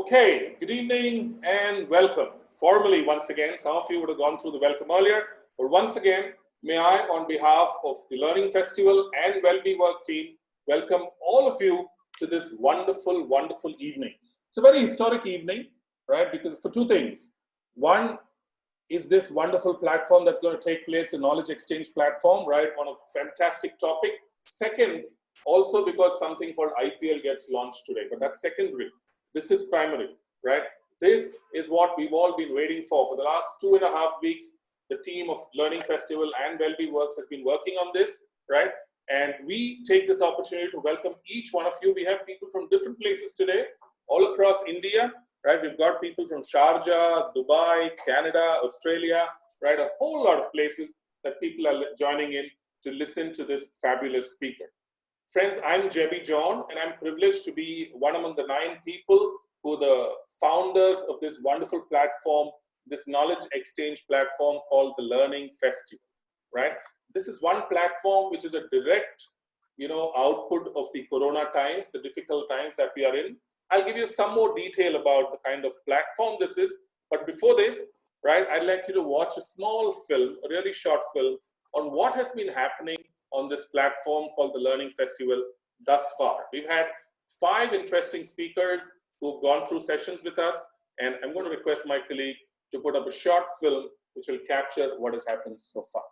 Okay, good evening and welcome. Formally, once again, some of you would have gone through the welcome earlier, but once again, may I, on behalf of the Learning Festival and Wellbe Work team, welcome all of you to this wonderful, wonderful evening. It's a very historic evening, right? Because for two things. One is this wonderful platform that's going to take place, the Knowledge Exchange platform, right? On a fantastic topic. Second, also because something called IPL gets launched today, but that's secondary. This is primary, right? This is what we've all been waiting for the last 2.5 weeks. The team of Learning Festival and Wellbe Works has been working on this, right? And we take this opportunity to welcome each one of you. We have people from different places today, all across India, right? We've got people from Sharjah, Dubai, Canada, Australia, right? A whole lot of places that people are joining in to listen to this fabulous speaker. Friends, I'm Jebby John, and I'm privileged to be one among the 9 people who are the founders of this wonderful platform, this knowledge exchange platform called the Learning Festival, right? This is one platform which is a direct, output of the Corona times, the difficult times that we are in. I'll give you some more detail about the kind of platform this is, but before this, right, I'd like you to watch a small film, a really short film, on what has been happening on this platform called the Learning Festival thus far. We've had 5 interesting speakers who've gone through sessions with us, and I'm going to request my colleague to put up a short film which will capture what has happened so far.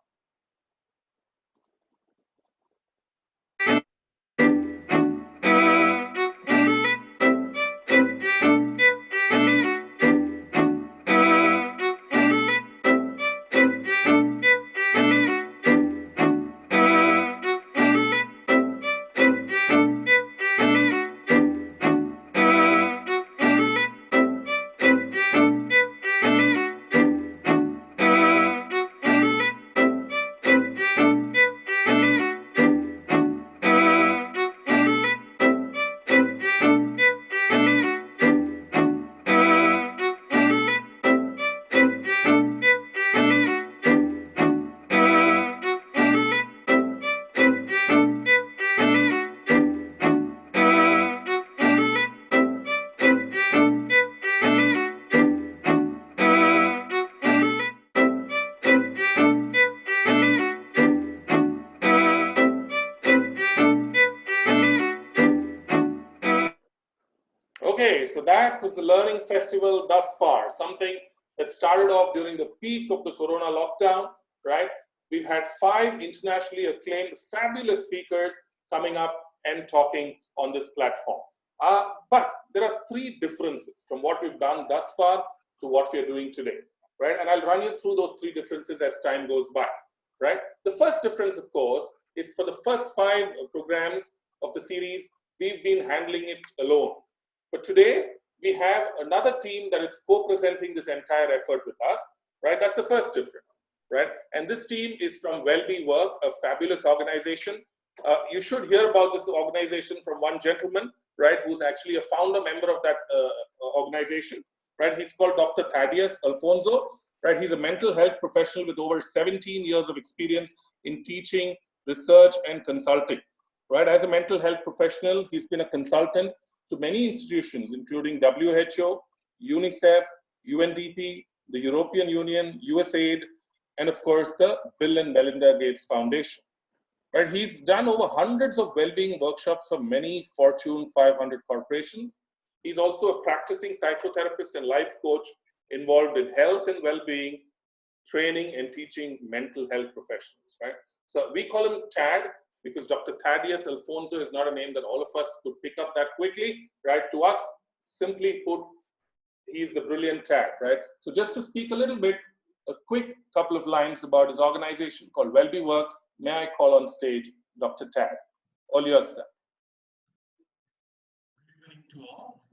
Okay, so that was the Learning Festival thus far, something that started off during the peak of the Corona lockdown, right? We've had 5 internationally acclaimed, fabulous speakers coming up and talking on this platform. But there are 3 differences from what we've done thus far to what we are doing today, right? And I'll run you through those 3 differences as time goes by, right? The first difference, of course, is for the first 5 programs of the series, we've been handling it alone. But today, we have another team that is co-presenting this entire effort with us, right? That's the first difference, right? And this team is from Wellbe Work, a fabulous organization. You should hear about this organization from one gentleman, right, who's actually a founder member of that organization, right? He's called Dr. Thaddeus Alfonso, right? He's a mental health professional with over 17 years of experience in teaching, research, and consulting, right? As a mental health professional, he's been a consultant to many institutions, including WHO, UNICEF, UNDP, the European Union, USAID, and of course, the Bill and Melinda Gates Foundation. Right? He's done over hundreds of well-being workshops for many Fortune 500 corporations. He's also a practicing psychotherapist and life coach involved in health and well-being, training and teaching mental health professionals, right? So we call him TAD, because Dr. Thaddeus Alfonso is not a name that all of us could pick up that quickly, right? To us, simply put, he's the brilliant TAD, right? So just to speak a little bit, a quick couple of lines about his organization called Wellbe Work, may I call on stage Dr. TAD. All yours, sir. Good evening to all.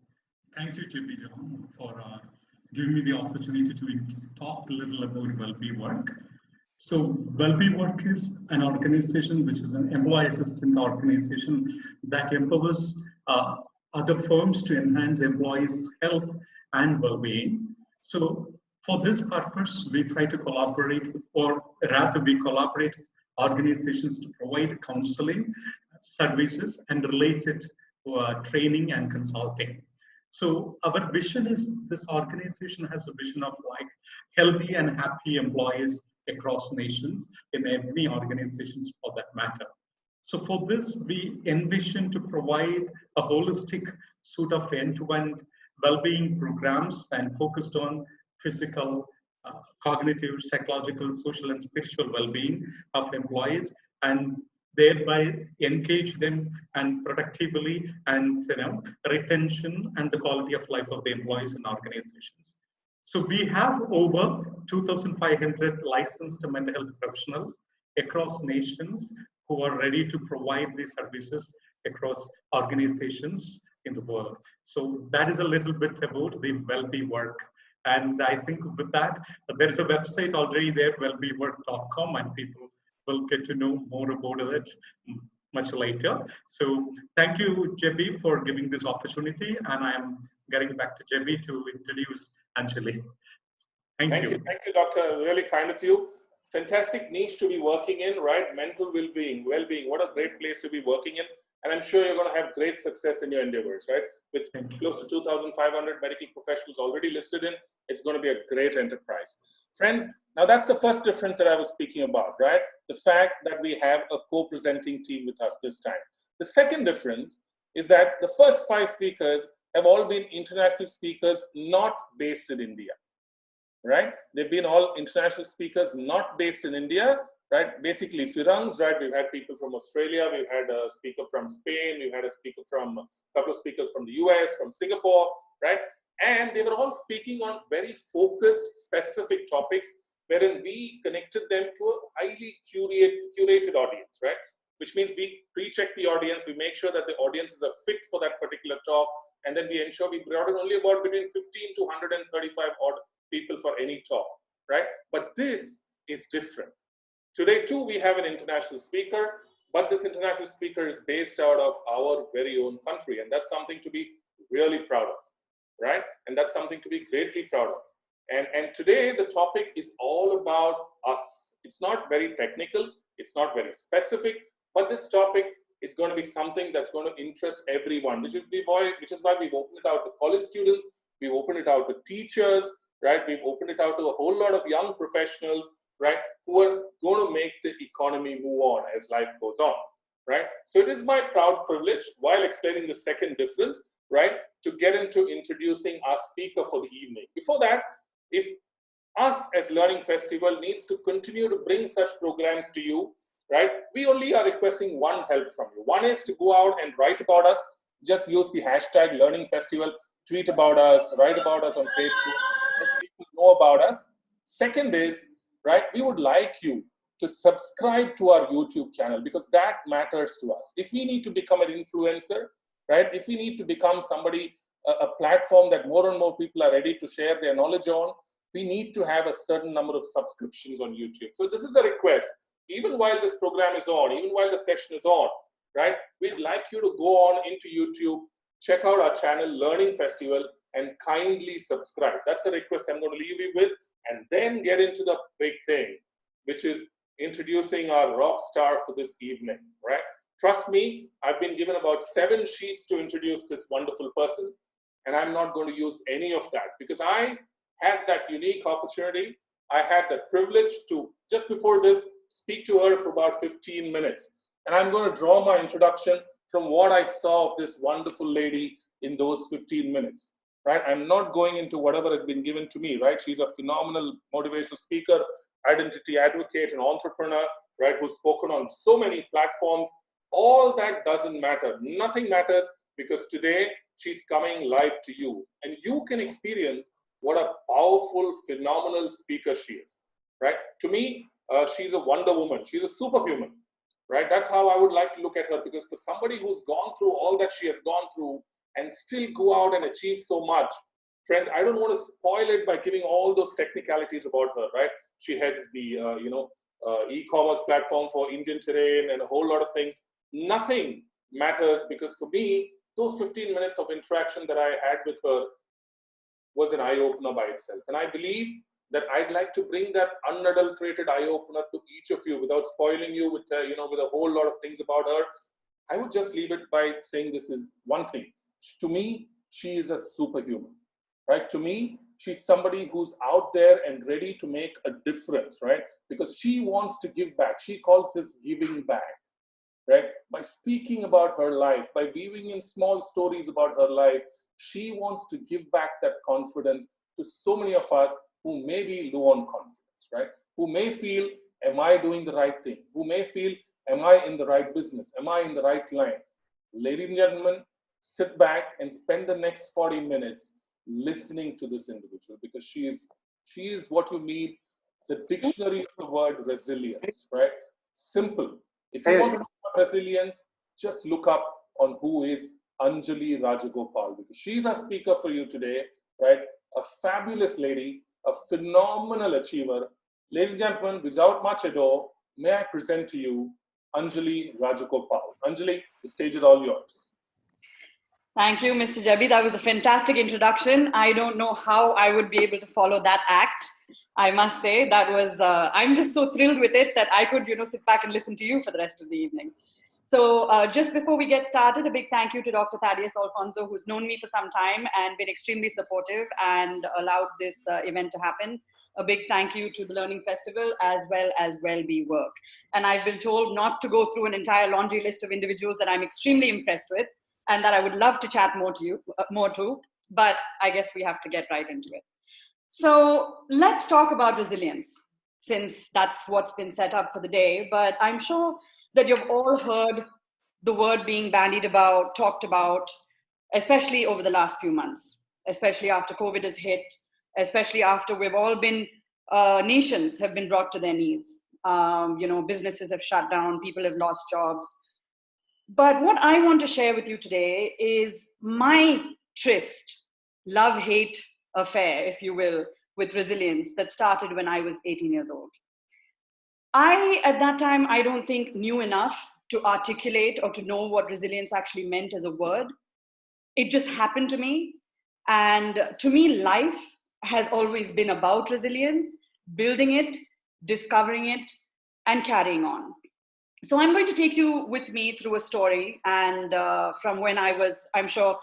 Thank you, Jebby John, for giving me the opportunity to talk a little about Wellbe Work. So Wellbe Work is an organization which is an employee assistance organization that empowers other firms to enhance employees' health and well-being. So for this purpose, we try to collaborate with, or rather we collaborate with organizations to provide counseling services and related training and consulting. So our vision is, this organization has a vision of like healthy and happy employees across nations in every organizations for that matter. So for this, we envision to provide a holistic suite of end-to-end well-being programs and focused on physical, cognitive, psychological, social, and spiritual well-being of employees, and thereby engage them and productively, and retention and the quality of life of the employees and organizations. So we have over 2,500 licensed mental health professionals across nations who are ready to provide these services across organizations in the world. So that is a little bit about the Wellbe work. And I think with that, there's a website already there, wellbework.com, and people will get to know more about it much later. So thank you, Jebby, for giving this opportunity. And I am getting back to Jebby to introduce Anjali. Thank you. Thank you, Doctor. Really kind of you. Fantastic niche to be working in, right? Mental well-being. What a great place to be working in. And I'm sure you're going to have great success in your endeavors, right? With close to 2,500 medical professionals already listed in, it's going to be a great enterprise. Friends, now that's the first difference that I was speaking about, right? The fact that we have a co-presenting team with us this time. The second difference is that the first 5 speakers have all been international speakers not based in India, right? They've been all international speakers not based in India, right? Basically Firangs, right? We've had people from Australia, we've had a speaker from Spain, we've had a couple of speakers from the US, from Singapore, right? And they were all speaking on very focused, specific topics, wherein we connected them to a highly curated audience, right? Which means we pre-check the audience, we make sure that the audience is a fit for that particular talk, and then we ensure we brought in only about between 15 to 135 odd people for any talk, right? But this is different. Today too, we have an international speaker, but this international speaker is based out of our very own country, and that's something to be really proud of, right? And that's something to be greatly proud of. And today the topic is all about us. It's not very technical, it's not very specific, but this topic is going to be something that's going to interest everyone, which is why we've opened it out to college students, we've opened it out to teachers, right? We've opened it out to a whole lot of young professionals, right? Who are going to make the economy move on as life goes on, right? So it is my proud privilege, while explaining the second difference, right, to get into introducing our speaker for the evening. Before that, if us as Learning Festival needs to continue to bring such programs to you, right, we only are requesting one help from you. One is to go out and write about us. Just use the hashtag Learning Festival, tweet about us, write about us on Facebook, let people know about us. Second is, right, we would like you to subscribe to our YouTube channel, because that matters to us. If we need to become an influencer, right, if we need to become somebody, a platform that more and more people are ready to share their knowledge on, we need to have a certain number of subscriptions on YouTube. So this is a request. Even while this program is on, even while the session is on, right, we'd like you to go on into YouTube, check out our channel, Learning Festival, and kindly subscribe. That's a request I'm going to leave you with, and then get into the big thing, which is introducing our rock star for this evening, right? Trust me, I've been given about 7 sheets to introduce this wonderful person, and I'm not going to use any of that, because I had that unique opportunity. I had that privilege to, just before this, speak to her for about 15 minutes. And I'm going to draw my introduction from what I saw of this wonderful lady in those 15 minutes, right? I'm not going into whatever has been given to me, right? She's a phenomenal motivational speaker, identity advocate, and entrepreneur, right? Who's spoken on so many platforms. All that doesn't matter. Nothing matters, because today she's coming live to you, and you can experience what a powerful, phenomenal speaker she is, right? To me, she's a Wonder Woman. She's a superhuman, right? That's how I would like to look at her, because for somebody who's gone through all that she has gone through and still go out and achieve so much, friends, I don't want to spoil it by giving all those technicalities about her, right? She heads the, e-commerce platform for Indian terrain and a whole lot of things. Nothing matters, because for me, those 15 minutes of interaction that I had with her was an eye-opener by itself. And I believe that I'd like to bring that unadulterated eye-opener to each of you without spoiling you with, with a whole lot of things about her. I would just leave it by saying this is one thing. To me, she is a superhuman, right? To me, she's somebody who's out there and ready to make a difference, right? Because she wants to give back. She calls this giving back, right? By speaking about her life, by weaving in small stories about her life, she wants to give back that confidence to so many of us who may be low on confidence, right? Who may feel, am I doing the right thing? Who may feel, am I in the right business? Am I in the right line? Ladies and gentlemen, sit back and spend the next 40 minutes listening to this individual, because she is what you need, the dictionary of the word resilience, right? Simple. If you want to know about resilience, just look up on who is Anjali Rajgopal, because she's our speaker for you today, right? A fabulous lady, a phenomenal achiever. Ladies and gentlemen, without much ado, may I present to you Anjali Rajgopal. Anjali, the stage is all yours. Thank you, Mr. Jabi. That was a fantastic introduction. I don't know how I would be able to follow that act. I must say that was, I'm just so thrilled with it that I could, sit back and listen to you for the rest of the evening. So just before we get started, a big thank you to Dr. Thaddeus Alfonso, who's known me for some time and been extremely supportive and allowed this event to happen. A big thank you to the Learning Festival as well as Wellbe Work. And I've been told not to go through an entire laundry list of individuals that I'm extremely impressed with and that I would love to chat more to, but I guess we have to get right into it. So let's talk about resilience, since that's what's been set up for the day. But I'm sure that you've all heard the word being bandied about, talked about, especially over the last few months, especially after COVID has hit, especially after we've all been, nations have been brought to their knees. Businesses have shut down, people have lost jobs. But what I want to share with you today is my tryst, love-hate affair, if you will, with resilience that started when I was 18 years old. At that time, I don't think knew enough to articulate or to know what resilience actually meant as a word. It just happened to me. And to me, life has always been about resilience, building it, discovering it, and carrying on. So I'm going to take you with me through a story, and from when I was, I'm sure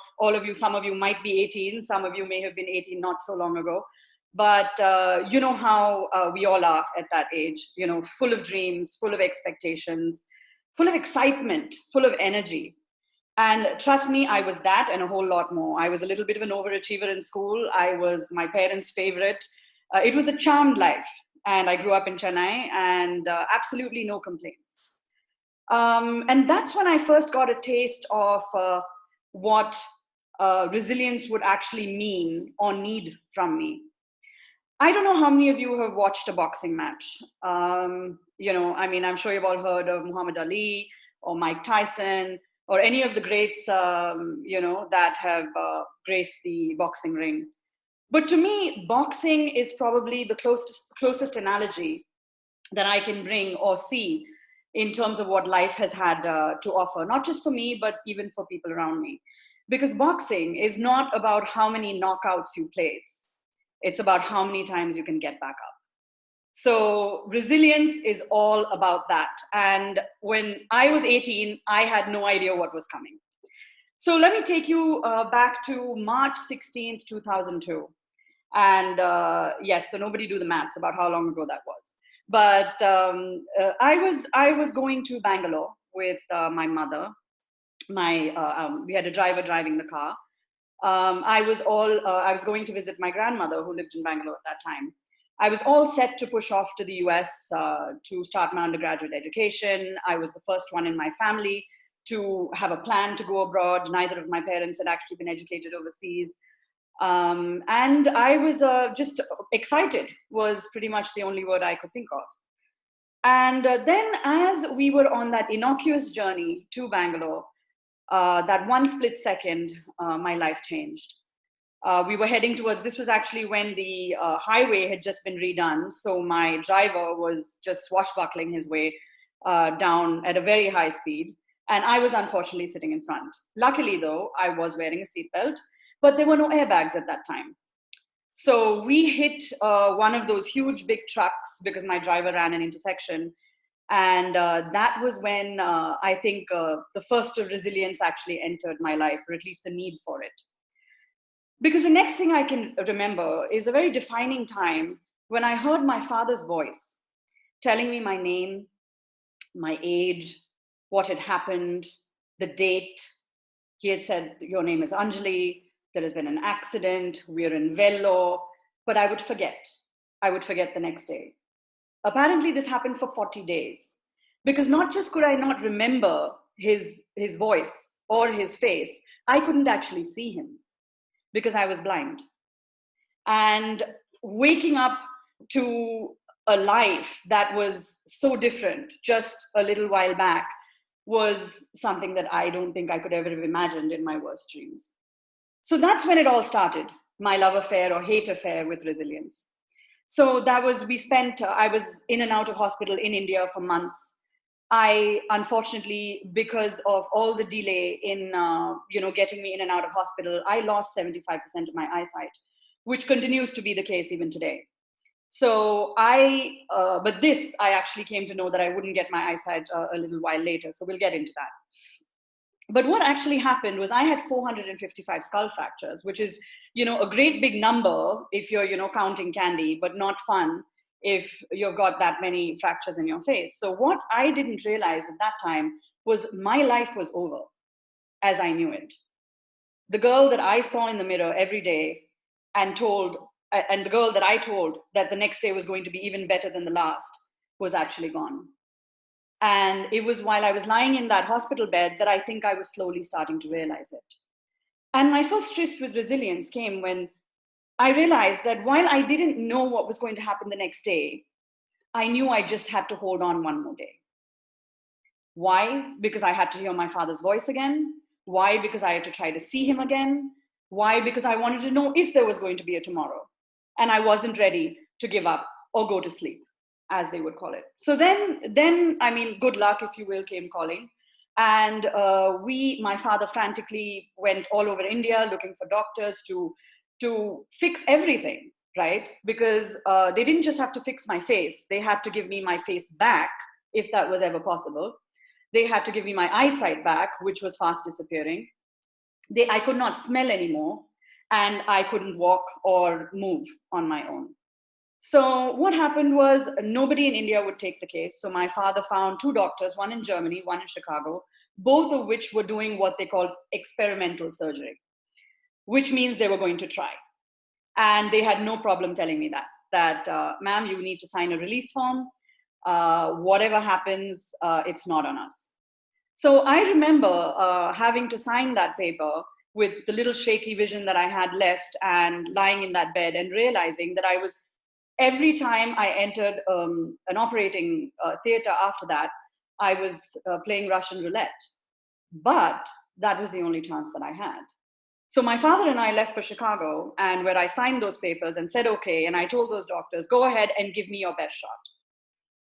some of you might be 18, some of you may have been 18 not so long ago, but you know how we all are at that age, full of dreams, full of expectations, full of excitement, full of energy. And trust me, I was that and a whole lot more. I was a little bit of an overachiever in school. I was my parents' favorite. It was a charmed life, and I grew up in Chennai, and absolutely no complaints. And that's when I first got a taste of what resilience would actually mean or need from me. I don't know how many of you have watched a boxing match. I'm sure you've all heard of Muhammad Ali or Mike Tyson or any of the greats, that have graced the boxing ring. But to me, boxing is probably the closest analogy that I can bring or see in terms of what life has had to offer, not just for me, but even for people around me. Because boxing is not about how many knockouts you place. It's about how many times you can get back up. So resilience is all about that. And when I was 18, I had no idea what was coming. So let me take you back to March 16th, 2002. And yes, so nobody do the maths about how long ago that was. But I was going to Bangalore with my mother. We had a driver driving the car. I was going to visit my grandmother who lived in Bangalore at that time. I was all set to push off to the US to start my undergraduate education. I was the first one in my family to have a plan to go abroad. Neither of my parents had actually been educated overseas. And I was just excited, was pretty much the only word I could think of. And then as we were on that innocuous journey to Bangalore, that one split second, my life changed. We were heading towards, this was actually when the highway had just been redone. So my driver was just swashbuckling his way down at a very high speed. And I was unfortunately sitting in front. Luckily though, I was wearing a seatbelt, but there were no airbags at that time. So we hit one of those huge big trucks because my driver ran an intersection. And that was when I think the first of resilience actually entered my life, or at least the need for it. Because the next thing I can remember is a very defining time when I heard my father's voice telling me my name, my age, what had happened, the date. He had said, "Your name is Anjali, there has been an accident, we're in Vellore," but I would forget. I would forget the next day. Apparently, this happened for 40 days because not just could I not remember his voice or his face, I couldn't actually see him because I was blind. And waking up to a life that was so different just a little while back was something that I don't think I could ever have imagined in my worst dreams. So that's when it all started, my love affair or hate affair with resilience. So that was, I was in and out of hospital in India for months. I, unfortunately, because of all the delay in, getting me in and out of hospital, I lost 75% of my eyesight, which continues to be the case even today. So but this, I actually came to know that I wouldn't get my eyesight a little while later. So we'll get into that. But what actually happened was I had 455 skull fractures, which is, a great big number if you're, counting candy, but not fun if you've got that many fractures in your face. So what I didn't realize at that time was my life was over as I knew it. The girl that I saw in the mirror every day and the girl that I told that the next day was going to be even better than the last was actually gone. And it was while I was lying in that hospital bed that I think I was slowly starting to realize it. And my first tryst with resilience came when I realized that while I didn't know what was going to happen the next day, I knew I just had to hold on one more day. Why? Because I had to hear my father's voice again. Why? Because I had to try to see him again. Why? Because I wanted to know if there was going to be a tomorrow. And I wasn't ready to give up or go to sleep, as they would call it. So then I mean, good luck, if you will, came calling. And my father frantically went all over India looking for doctors to fix everything, right? Because they didn't just have to fix my face. They had to give me my face back, if that was ever possible. They had to give me my eyesight back, which was fast disappearing. I could not smell anymore, and I couldn't walk or move on my own. So what happened was nobody in India would take the case. So my father found two doctors, one in Germany, one in Chicago, both of which were doing what they called experimental surgery, which means they were going to try. And they had no problem telling me that ma'am, you need to sign a release form. Whatever happens, it's not on us. So I remember having to sign that paper with the little shaky vision that I had left and lying in that bed and realizing that every time I entered an operating theater after that, I was playing Russian roulette. But that was the only chance that I had. So my father and I left for Chicago, and where I signed those papers and said, okay, and I told those doctors, go ahead and give me your best shot.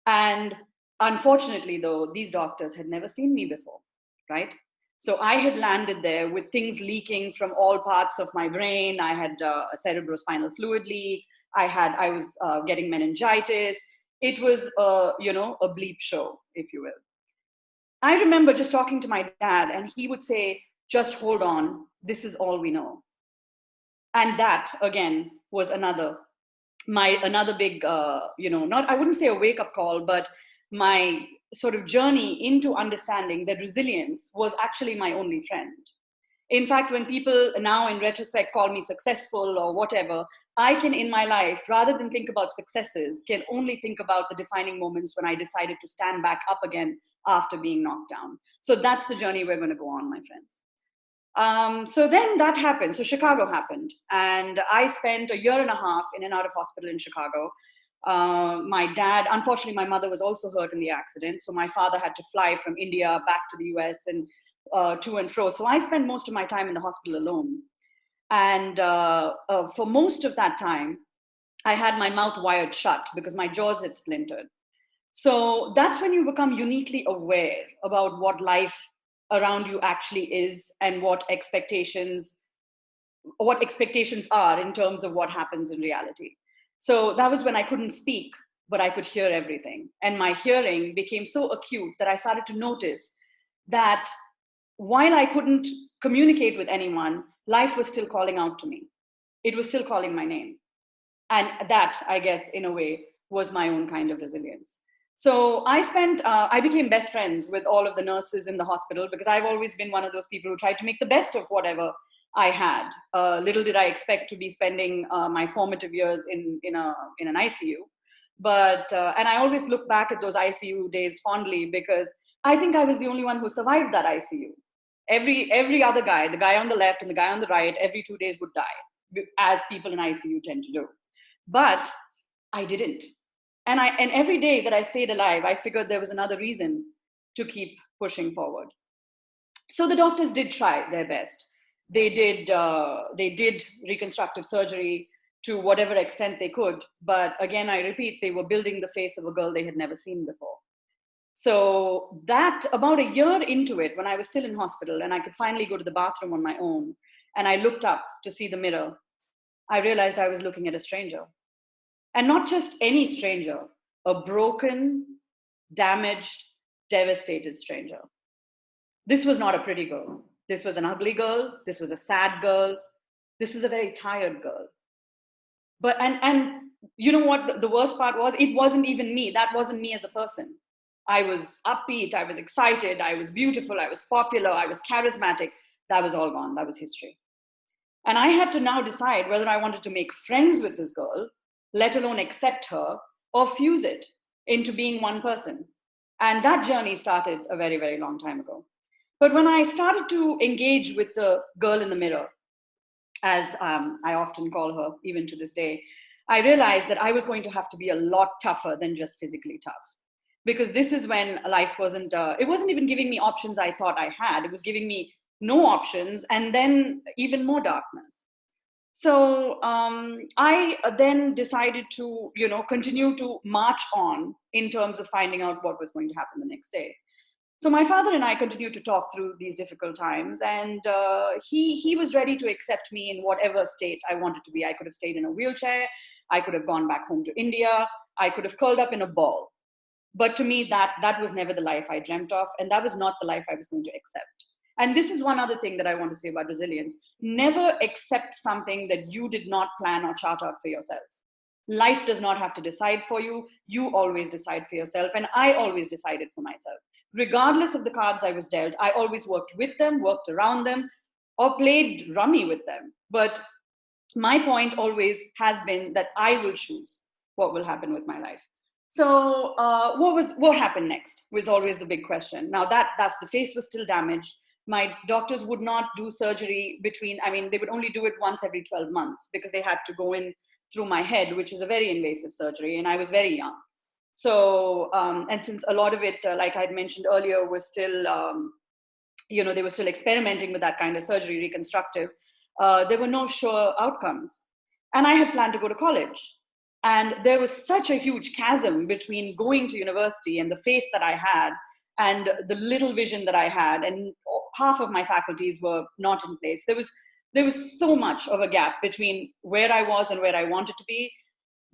And unfortunately, though, these doctors had never seen me before, right? So I had landed there with things leaking from all parts of my brain. I had a cerebrospinal fluid leak. I was getting meningitis. It was, a bleep show, if you will. I remember just talking to my dad, and he would say, just hold on, this is all we know. And that, again, was another big, I wouldn't say a wake-up call, but my sort of journey into understanding that resilience was actually my only friend. In fact, when people now in retrospect call me successful or whatever, I can in my life, rather than think about successes, can only think about the defining moments when I decided to stand back up again after being knocked down. So that's the journey we're going to go on, my friends. So then that happened. So Chicago happened. And I spent a year and a half in and out of hospital in Chicago. My dad, unfortunately, my mother was also hurt in the accident. So my father had to fly from India back to the US and to and fro. So I spent most of my time in the hospital alone. And for most of that time, I had my mouth wired shut because my jaws had splintered. So that's when you become uniquely aware about what life around you actually is and what expectations are in terms of what happens in reality. So that was when I couldn't speak, but I could hear everything. And my hearing became so acute that I started to notice that while I couldn't communicate with anyone, life was still calling out to me. it was still calling my name. And that, I guess, in a way, was my own kind of resilience. So I became best friends with all of the nurses in the hospital, because I've always been one of those people who tried to make the best of whatever I had. Little did I expect to be spending my formative years in an ICU. But, and I always look back at those ICU days fondly, because I think I was the only one who survived that ICU. Every other guy, the guy on the left and the guy on the right, every 2 days would die, as people in ICU tend to do. But I didn't. And every day that I stayed alive, I figured there was another reason to keep pushing forward. So the doctors did try their best. They did reconstructive surgery to whatever extent they could. But again, I repeat, they were building the face of a girl they had never seen before. So that, about a year into it, when I was still in hospital and I could finally go to the bathroom on my own, and I looked up to see the mirror, I realized I was looking at a stranger. And not just any stranger, a broken, damaged, devastated stranger. This was not a pretty girl. This was an ugly girl. This was a sad girl. This was a very tired girl. But, and you know what the worst part was? It wasn't even me. That wasn't me as a person. I was upbeat. I was excited. I was beautiful. I was popular. I was charismatic. That was all gone. That was history. And I had to now decide whether I wanted to make friends with this girl, let alone accept her, or fuse it into being one person. And that journey started a very, very long time ago. But when I started to engage with the girl in the mirror, as I often call her, even to this day, I realized that I was going to have to be a lot tougher than just physically tough. Because this is when life wasn't, it wasn't even giving me options I thought I had. It was giving me no options, and then even more darkness. So I then decided to, continue to march on in terms of finding out what was going to happen the next day. So my father and I continued to talk through these difficult times, and he was ready to accept me in whatever state I wanted to be. I could have stayed in a wheelchair. I could have gone back home to India. I could have curled up in a ball. But to me, that was never the life I dreamt of, and that was not the life I was going to accept. And this is one other thing that I want to say about resilience. Never accept something that you did not plan or chart out for yourself. Life does not have to decide for you. You always decide for yourself. And I always decided for myself. Regardless of the cards I was dealt, I always worked with them, worked around them, or played rummy with them. But my point always has been that I will choose what will happen with my life. So what happened next was always the big question. Now that the face was still damaged, my doctors would not do surgery they would only do it once every 12 months because they had to go in through my head, which is a very invasive surgery, and I was very young. So, and since a lot of it, like I'd mentioned earlier, was still, they were still experimenting with that kind of surgery, reconstructive, there were no sure outcomes. And I had planned to go to college. And there was such a huge chasm between going to university and the face that I had and the little vision that I had, and half of my faculties were not in place. There was so much of a gap between where I was and where I wanted to be,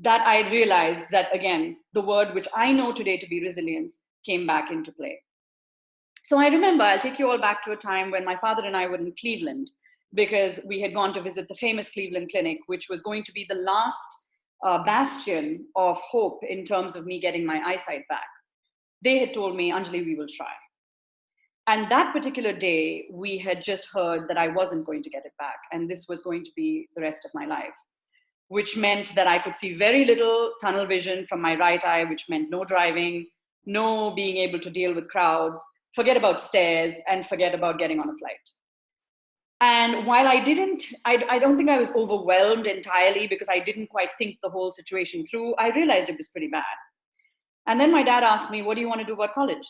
that I realized that, again, the word which I know today to be resilience came back into play. So I remember, I'll take you all back to a time when my father and I were in Cleveland, because we had gone to visit the famous Cleveland Clinic, which was going to be the last bastion of hope in terms of me getting my eyesight back. They had told me, Anjali, we will try. And that particular day, we had just heard that I wasn't going to get it back. And this was going to be the rest of my life, which meant that I could see very little tunnel vision from my right eye, which meant no driving, no being able to deal with crowds, forget about stairs, and forget about getting on a flight. And while I don't think I was overwhelmed entirely, because I didn't quite think the whole situation through, I realized it was pretty bad. And then my dad asked me, what do you want to do about college?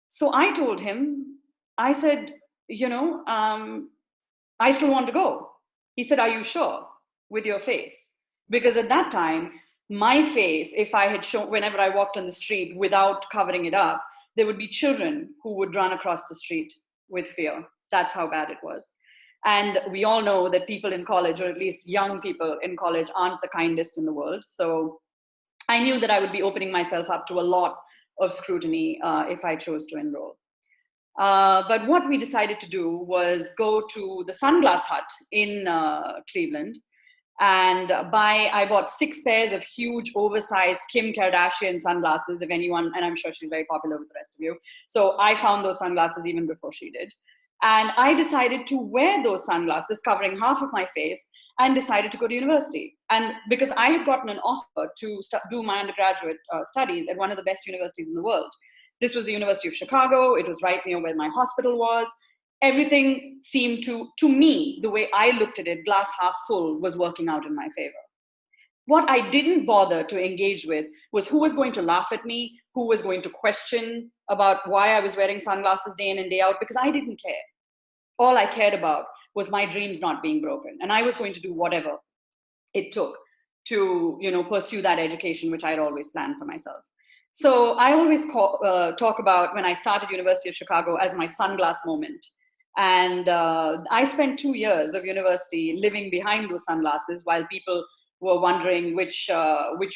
So I told him, I said, I still want to go. He said, are you sure with your face? Because at that time, my face, if I had shown, whenever I walked on the street without covering it up, there would be children who would run across the street with fear. That's how bad it was. And we all know that people in college, or at least young people in college, aren't the kindest in the world. So I knew that I would be opening myself up to a lot of scrutiny if I chose to enroll. But what we decided to do was go to the Sunglass Hut in Cleveland and I bought 6 pairs of huge oversized Kim Kardashian sunglasses, if anyone, and I'm sure she's very popular with the rest of you. So I found those sunglasses even before she did. And I decided to wear those sunglasses covering half of my face and decided to go to university. And because I had gotten an offer to do my undergraduate studies at one of the best universities in the world. This was the University of Chicago. It was right near where my hospital was. Everything seemed to me, the way I looked at it, glass half full, was working out in my favor. What I didn't bother to engage with was who was going to laugh at me, who was going to question about why I was wearing sunglasses day in and day out, because I didn't care. All I cared about was my dreams not being broken. And I was going to do whatever it took to, pursue that education, which I had always planned for myself. So I always talk about when I started University of Chicago as my sunglass moment. And I spent 2 years of university living behind those sunglasses while people were wondering which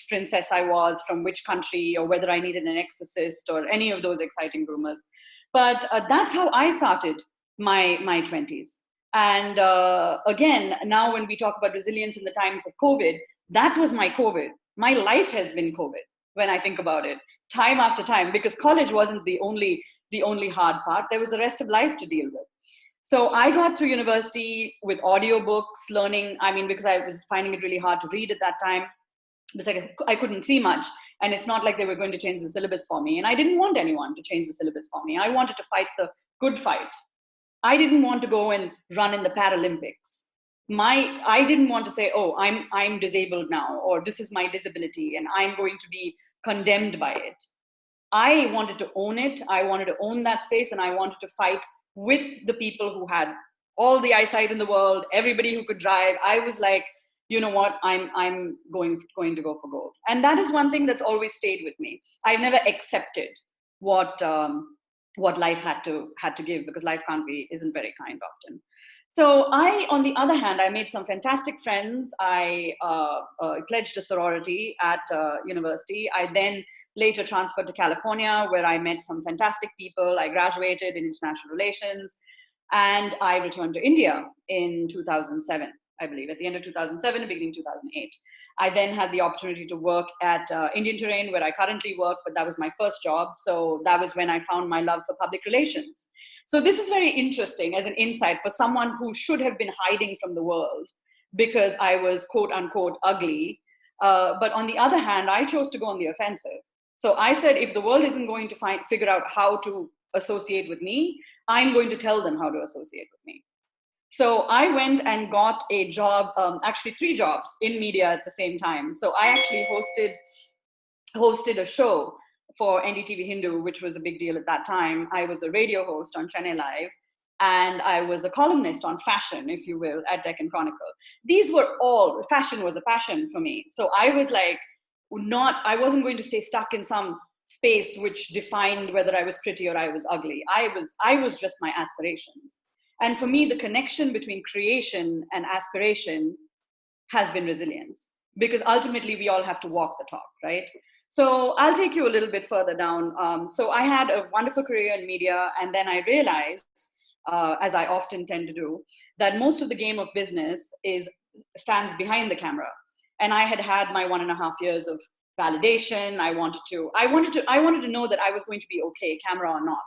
princess I was, from which country, or whether I needed an exorcist, or any of those exciting rumors. But that's how I started my 20s. And again, now when we talk about resilience in the times of COVID, that was my COVID. My life has been COVID when I think about it, time after time, because college wasn't the only hard part. There was the rest of life to deal with. So I got through university with audiobooks, learning, because I was finding it really hard to read at that time. Because I couldn't see much. And it's not like they were going to change the syllabus for me. And I didn't want anyone to change the syllabus for me. I wanted to fight the good fight. I didn't want to go and run in the Paralympics. I didn't want to say, oh, I'm disabled now, or this is my disability, and I'm going to be condemned by it. I wanted to own it. I wanted to own that space, and I wanted to fight with the people who had all the eyesight in the world, everybody who could drive. I was like, you know what, I'm going to go for gold. And that is one thing that's always stayed with me. I've never accepted what life had to give, because life isn't very kind often. So on the other hand, I made some fantastic friends. I pledged a sorority at university. I then later transferred to California, where I met some fantastic people. I graduated in international relations, and I returned to India in 2007, I believe, at the end of 2007, beginning 2008. I then had the opportunity to work at Indian Terrain, where I currently work, but that was my first job. So that was when I found my love for public relations. So this is very interesting as an insight for someone who should have been hiding from the world because I was quote unquote ugly. But on the other hand, I chose to go on the offensive. So I said, if the world isn't going to figure out how to associate with me, I'm going to tell them how to associate with me. So I went and got a job, actually 3 jobs in media at the same time. So I actually hosted a show for NDTV Hindu, which was a big deal at that time. I was a radio host on Chennai Live, and I was a columnist on fashion, if you will, at Deccan Chronicle. These were all, fashion was a passion for me. So I was like, I wasn't going to stay stuck in some space which defined whether I was pretty or I was ugly. I was just my aspirations. And for me, the connection between creation and aspiration has been resilience, because ultimately we all have to walk the talk, right? So I'll take you a little bit further down. So I had a wonderful career in media, and then I realized, as I often tend to do, that most of the game of business stands behind the camera. And I had my 1.5 years of validation. I wanted to know that I was going to be okay, camera or not,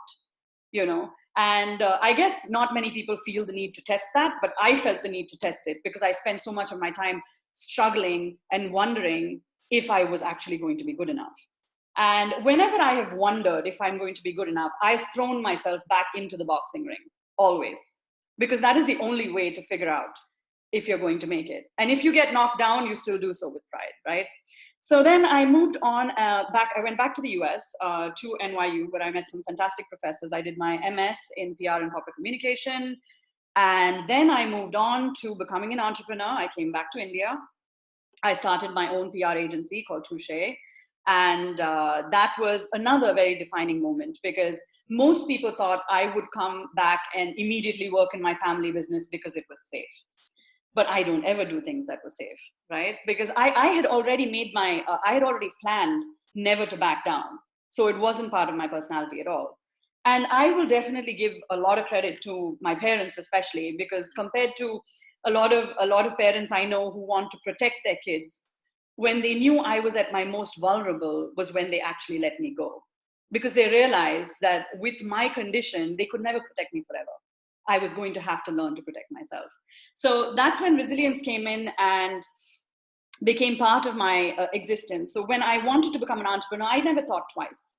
And I guess not many people feel the need to test that, but I felt the need to test it because I spent so much of my time struggling and wondering if I was actually going to be good enough. And whenever I have wondered if I'm going to be good enough, I've thrown myself back into the boxing ring, always, because that is the only way to figure out if you're going to make it. And if you get knocked down, you still do so with pride, right? So then I moved on I went back to the US, to NYU, where I met some fantastic professors. I did my MS in PR and corporate communication. And then I moved on to becoming an entrepreneur. I came back to India. I started my own PR agency called Touche. And that was another very defining moment, because most people thought I would come back and immediately work in my family business because it was safe. But I don't ever do things that were safe, right? Because I had already I had already planned never to back down. So it wasn't part of my personality at all. And I will definitely give a lot of credit to my parents, especially because compared to a lot of parents I know who want to protect their kids, when they knew I was at my most vulnerable was when they actually let me go, because they realized that with my condition they could never protect me forever. I was going to have to learn to protect myself. So that's when resilience came in and became part of my existence. So when I wanted to become an entrepreneur, I never thought twice,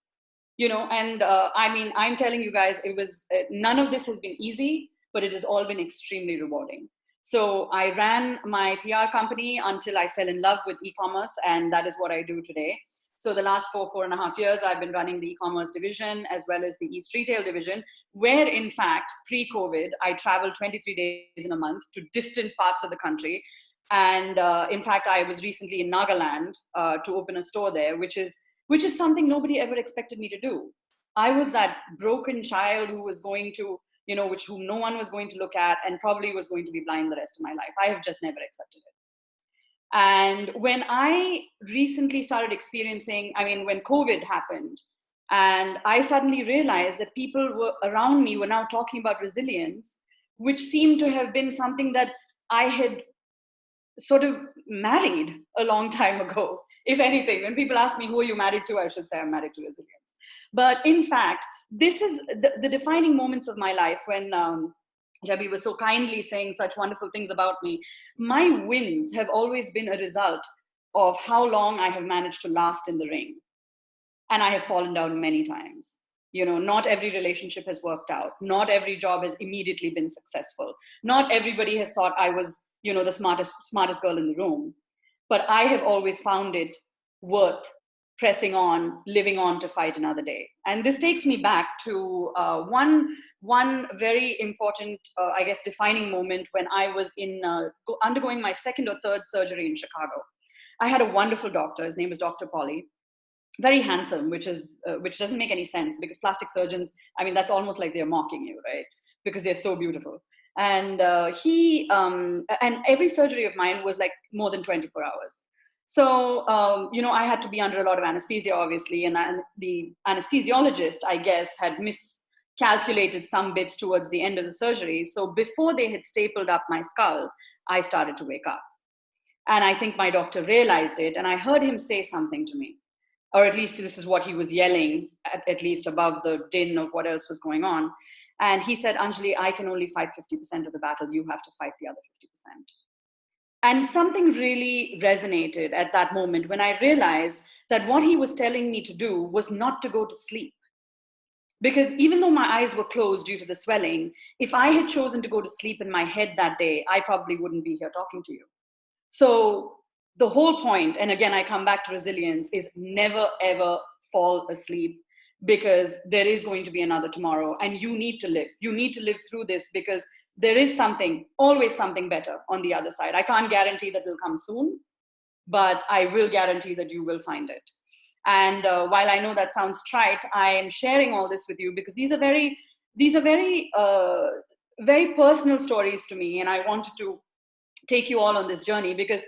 and I mean, I'm telling you guys, it was none of this has been easy, but it has all been extremely rewarding. So I ran my PR company until I fell in love with e-commerce, and that is what I do today. So the last 4.5 years, I've been running the e-commerce division as well as the East Retail division, where in fact, pre-COVID, I traveled 23 days in a month to distant parts of the country. And in fact, I was recently in Nagaland to open a store there, which is something nobody ever expected me to do. I was that broken child who was going to, whom no one was going to look at and probably was going to be blind the rest of my life. I have just never accepted it. And when I recently started experiencing, when COVID happened, and I suddenly realized that people around me were now talking about resilience, which seemed to have been something that I had sort of married a long time ago. If anything, when people ask me, who are you married to? I should say I'm married to resilience. But in fact, this is the defining moments of my life when Jabi was so kindly saying such wonderful things about me. My wins have always been a result of how long I have managed to last in the ring. And I have fallen down many times. Not every relationship has worked out. Not every job has immediately been successful. Not everybody has thought I was, the smartest girl in the room. But I have always found it worth pressing on, living on to fight another day. And this takes me back to one very important, defining moment when I was undergoing my second or third surgery in Chicago. I had a wonderful doctor. His name was Dr. Polly. Very handsome, which doesn't make any sense because plastic surgeons, that's almost like they're mocking you, right? Because they're so beautiful. And and every surgery of mine was like more than 24 hours. So, I had to be under a lot of anesthesia, obviously. And the anesthesiologist, I guess, had miscalculated some bits towards the end of the surgery. So before they had stapled up my skull, I started to wake up. And I think my doctor realized it. And I heard him say something to me, or at least this is what he was yelling, at least above the din of what else was going on. And he said, Anjali, I can only fight 50% of the battle. You have to fight the other 50%. And something really resonated at that moment when I realized that what he was telling me to do was not to go to sleep. Because even though my eyes were closed due to the swelling, if I had chosen to go to sleep in my head that day, I probably wouldn't be here talking to you. So the whole point, and again, I come back to resilience, is never, ever fall asleep, because there is going to be another tomorrow and you need to live. You need to live through this because there is always something better on the other side. I can't guarantee that it'll come soon, but I will guarantee that you will find it. And while I know that sounds trite, I am sharing all this with you because these are very personal stories to me. And I wanted to take you all on this journey because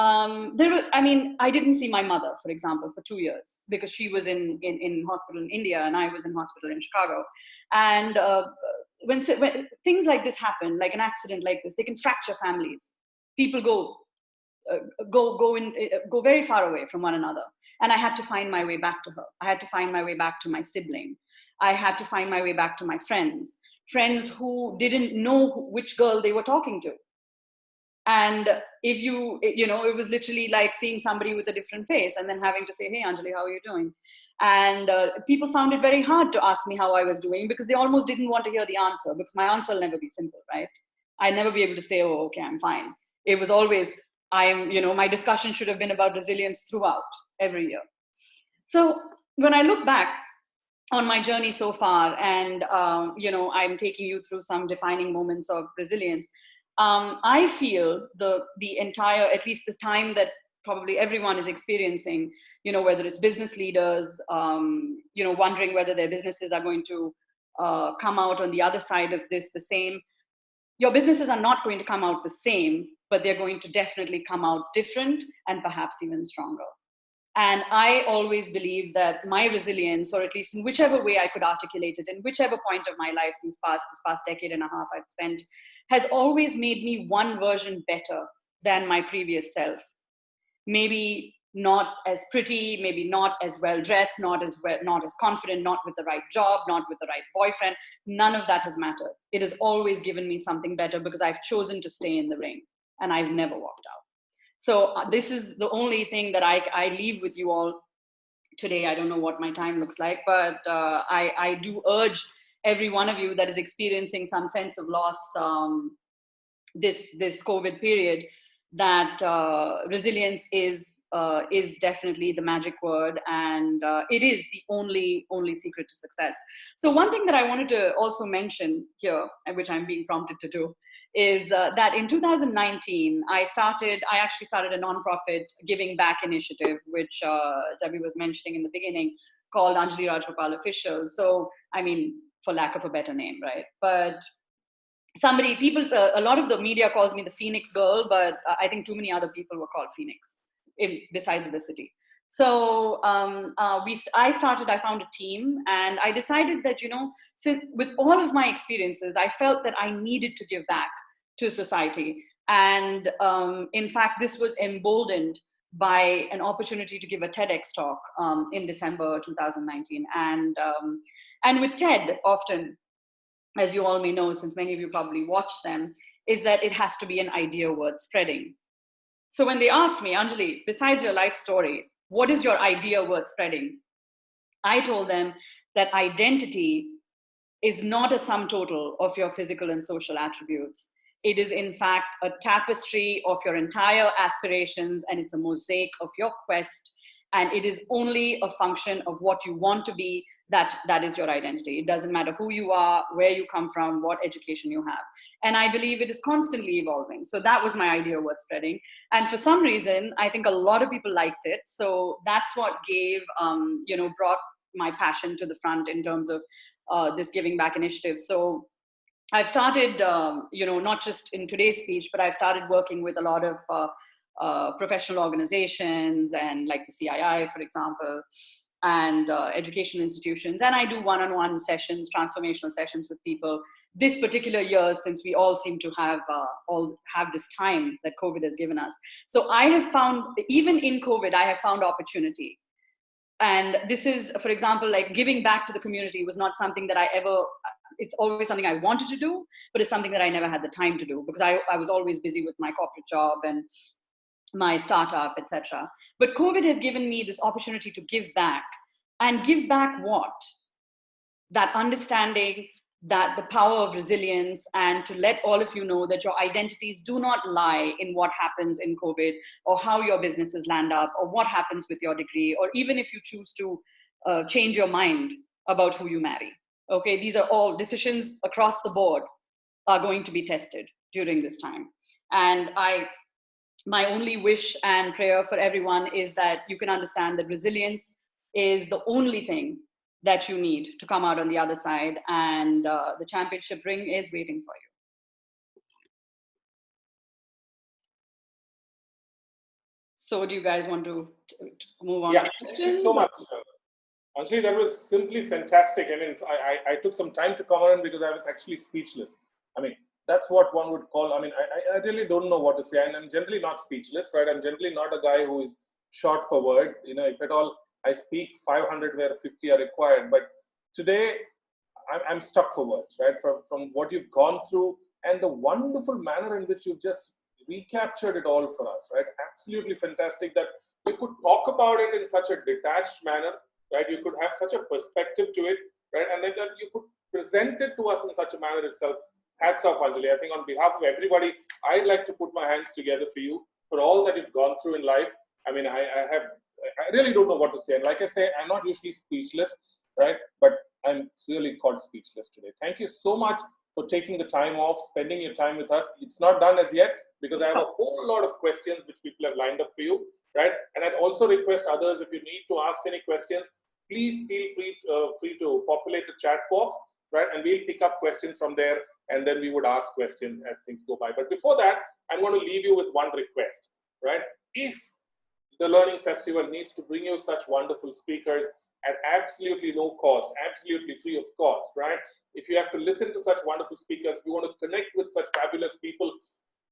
I didn't see my mother, for example, for 2 years because she was in hospital in India and I was in hospital in Chicago. And when things like this happen, like an accident like this, they can fracture families. People go very far away from one another. And I had to find my way back to her. I had to find my way back to my sibling. I had to find my way back to my friends who didn't know which girl they were talking to. And it was literally like seeing somebody with a different face and then having to say, hey, Anjali, how are you doing? And people found it very hard to ask me how I was doing because they almost didn't want to hear the answer because my answer will never be simple, right? I'd never be able to say, oh, okay, I'm fine. It was always, my discussion should have been about resilience throughout every year. So when I look back on my journey so far and, I'm taking you through some defining moments of resilience, I feel the entire, at least the time that probably everyone is experiencing, whether it's business leaders, wondering whether their businesses are going to come out on the other side of this the same. Your businesses are not going to come out the same, but they're going to definitely come out different and perhaps even stronger. And I always believe that my resilience, or at least in whichever way I could articulate it, in whichever point of my life this past decade and a half I've spent, has always made me one version better than my previous self. Maybe not as pretty, maybe not as well dressed, not as confident, not with the right job, not with the right boyfriend. None of that has mattered. It has always given me something better because I've chosen to stay in the ring and I've never walked out. So this is the only thing that I leave with you all today. I don't know what my time looks like, but I do urge every one of you that is experiencing some sense of loss this COVID period, that resilience is definitely the magic word, and it is the only secret to success. So one thing that I wanted to also mention here, which I'm being prompted to do, is that in 2019, I actually started a nonprofit giving back initiative, which Debbie was mentioning in the beginning, called Anjali Rajgopal Official. So, I mean, for lack of a better name, right? But a lot of the media calls me the Phoenix girl, but I think too many other people were called Phoenix besides the city. So I found a team, and I decided that, with all of my experiences, I felt that I needed to give back to society. And in fact, this was emboldened by an opportunity to give a TEDx talk in December 2019. And with TED, often, as you all may know, since many of you probably watch them, is that it has to be an idea worth spreading. So when they asked me, Anjali, besides your life story, what is your idea worth spreading? I told them that identity is not a sum total of your physical and social attributes. It is, in fact, a tapestry of your entire aspirations, and it's a mosaic of your quest. And it is only a function of what you want to be. That is your identity. It doesn't matter who you are, where you come from, what education you have. And I believe it is constantly evolving. So that was my idea worth spreading. And for some reason, I think a lot of people liked it. So that's what brought my passion to the front in terms of this giving back initiative. So I've started, not just in today's speech, but I've started working with a lot of professional organizations, and like the CII, for example, and education institutions. And I do one-on-one sessions, transformational sessions with people. This particular year, since we all seem to have this time that COVID has given us. So I have found, even in COVID, I have found opportunity. And this is, for example, like giving back to the community was not something that it's always something I wanted to do, but it's something that I never had the time to do because I was always busy with my corporate job and my startup, etc. But COVID has given me this opportunity to give back. And give back what? That understanding, that the power of resilience, and to let all of you know that your identities do not lie in what happens in COVID, or how your businesses land up, or what happens with your degree, or even if you choose to change your mind about who you marry. Okay, these are all decisions across the board are going to be tested during this time. And my only wish and prayer for everyone is that you can understand that resilience is the only thing that you need to come out on the other side, and the championship ring is waiting for you. So do you guys want to move on to questions? Thank you so much. Anjali, that was simply fantastic. I mean, I took some time to come on because I was actually speechless. I mean, that's what one would call, I mean, I really don't know what to say. And I'm generally not speechless, right? I'm generally not a guy who is short for words. If at all I speak 500 where 50 are required. But today, I'm stuck for words, right? From what you've gone through and the wonderful manner in which you've just recaptured it all for us, right? Absolutely fantastic that you could talk about it in such a detached manner, right? You could have such a perspective to it, right? And then that you could present it to us in such a manner itself. Hats off, Anjali. I think on behalf of everybody, I'd like to put my hands together for you, for all that you've gone through in life. I mean, I really don't know what to say. And like I say, I'm not usually speechless, right? But I'm really caught speechless today. Thank you so much for taking the time off, spending your time with us. It's not done as yet because I have a whole lot of questions which people have lined up for you, right? And I'd also request others, if you need to ask any questions, please feel free to populate the chat box, right? And we'll pick up questions from there, and then we would ask questions as things go by. But before that, I'm going to leave you with one request, right? If the Learning Festival needs to bring you such wonderful speakers at absolutely no cost, absolutely free of cost, right? If you have to listen to such wonderful speakers, if you want to connect with such fabulous people,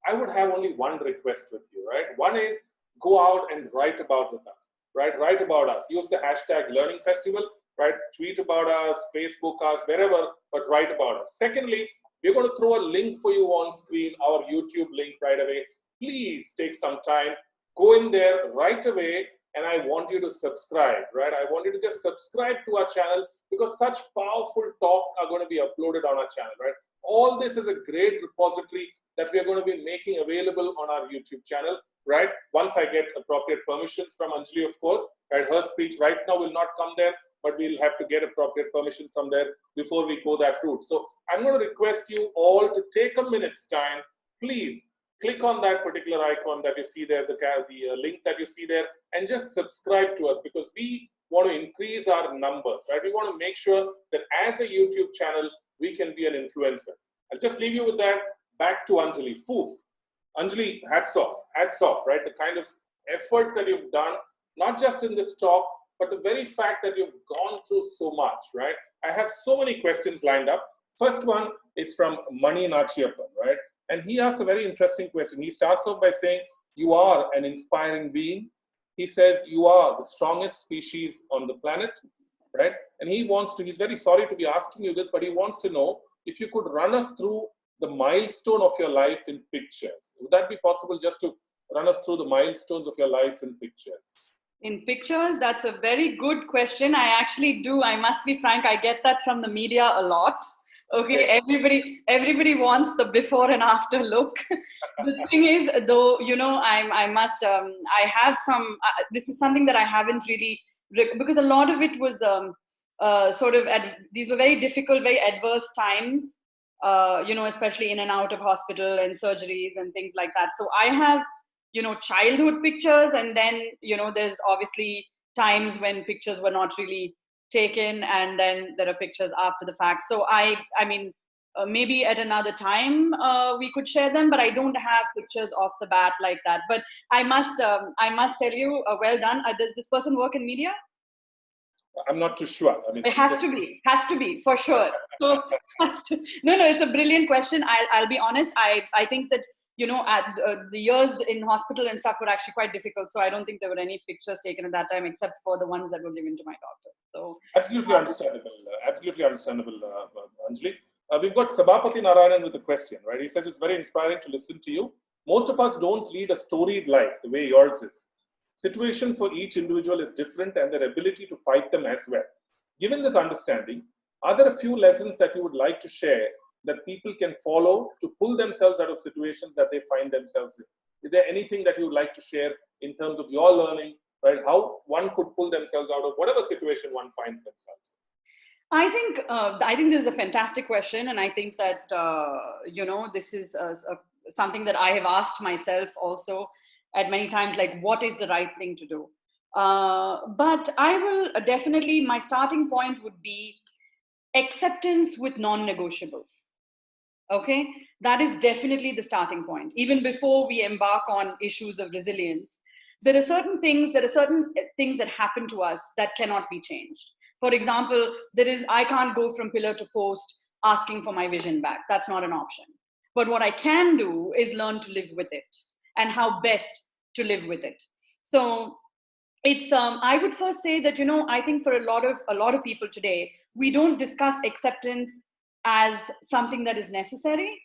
I would have only one request with you, right? One is go out and write about with us, right? Write about us. Use the hashtag Learning Festival, right? Tweet about us, Facebook us, wherever, but write about us. Secondly, we're going to throw a link for you on screen, our YouTube link right away. Please take some time, go in there right away, and I want you to subscribe, right? I want you to just subscribe to our channel because such powerful talks are going to be uploaded on our channel, right? All this is a great repository that we are going to be making available on our YouTube channel, right? Once I get appropriate permissions from Anjali, of course, right? Her speech right now will not come there, but we'll have to get appropriate permission from there before we go that route. So I'm going to request you all to take a minute's time. Please click on that particular icon that you see there, the link that you see there, and just subscribe to us because we want to increase our numbers, right? We want to make sure that as a YouTube channel, we can be an influencer. I'll just leave you with that. Back to Anjali. Foof. Anjali, hats off, right? The kind of efforts that you've done, not just in this talk, but the very fact that you've gone through so much, right? I have so many questions lined up. First one is from Mani Nachiyappan, right? And he asks a very interesting question. He starts off by saying, you are an inspiring being. He says, you are the strongest species on the planet, right? And he's very sorry to be asking you this, but he wants to know if you could run us through the milestone of your life in pictures. Would that be possible just to run us through the milestones of your life in pictures? In pictures, that's a very good question. I actually do. I must be frank. I get that from the media a lot. Okay, everybody wants the before and after look. The thing is, though, I have some. This is something that I haven't really, because a lot of it was these were very difficult, very adverse times. Especially in and out of hospital and surgeries and things like that. So I have, childhood pictures, and then, there's obviously times when pictures were not really taken, and then there are pictures after the fact. So maybe at another time we could share them, but I don't have pictures off the bat like that. But I must tell you, well done. Does this person work in media? I'm not too sure. I mean, it has to be for sure. So no, it's a brilliant question. I'll be honest. I think that, at the years in hospital and stuff were actually quite difficult. So I don't think there were any pictures taken at that time, except for the ones that were given to my doctor. So absolutely understandable, Anjali. We've got Sabapati Narayanan with a question, right? He says it's very inspiring to listen to you. Most of us don't lead a storied life the way yours is. Situation for each individual is different and their ability to fight them as well. Given this understanding, are there a few lessons that you would like to share that people can follow to pull themselves out of situations that they find themselves in? Is there anything that you would like to share in terms of your learning, right? How one could pull themselves out of whatever situation one finds themselves in? I think this is a fantastic question, and I think that this is something that I have asked myself also at many times, like, what is the right thing to do? But I will definitely, my starting point would be acceptance with non-negotiables. Okay, that is definitely the starting point. Even before we embark on issues of resilience, there are certain things that happen to us that cannot be changed. For example, I can't go from pillar to post asking for my vision back. That's not an option. But what I can do is learn to live with it and how best to live with it. So it's I would first say that, I think for a lot of people today, we don't discuss acceptance as something that is necessary.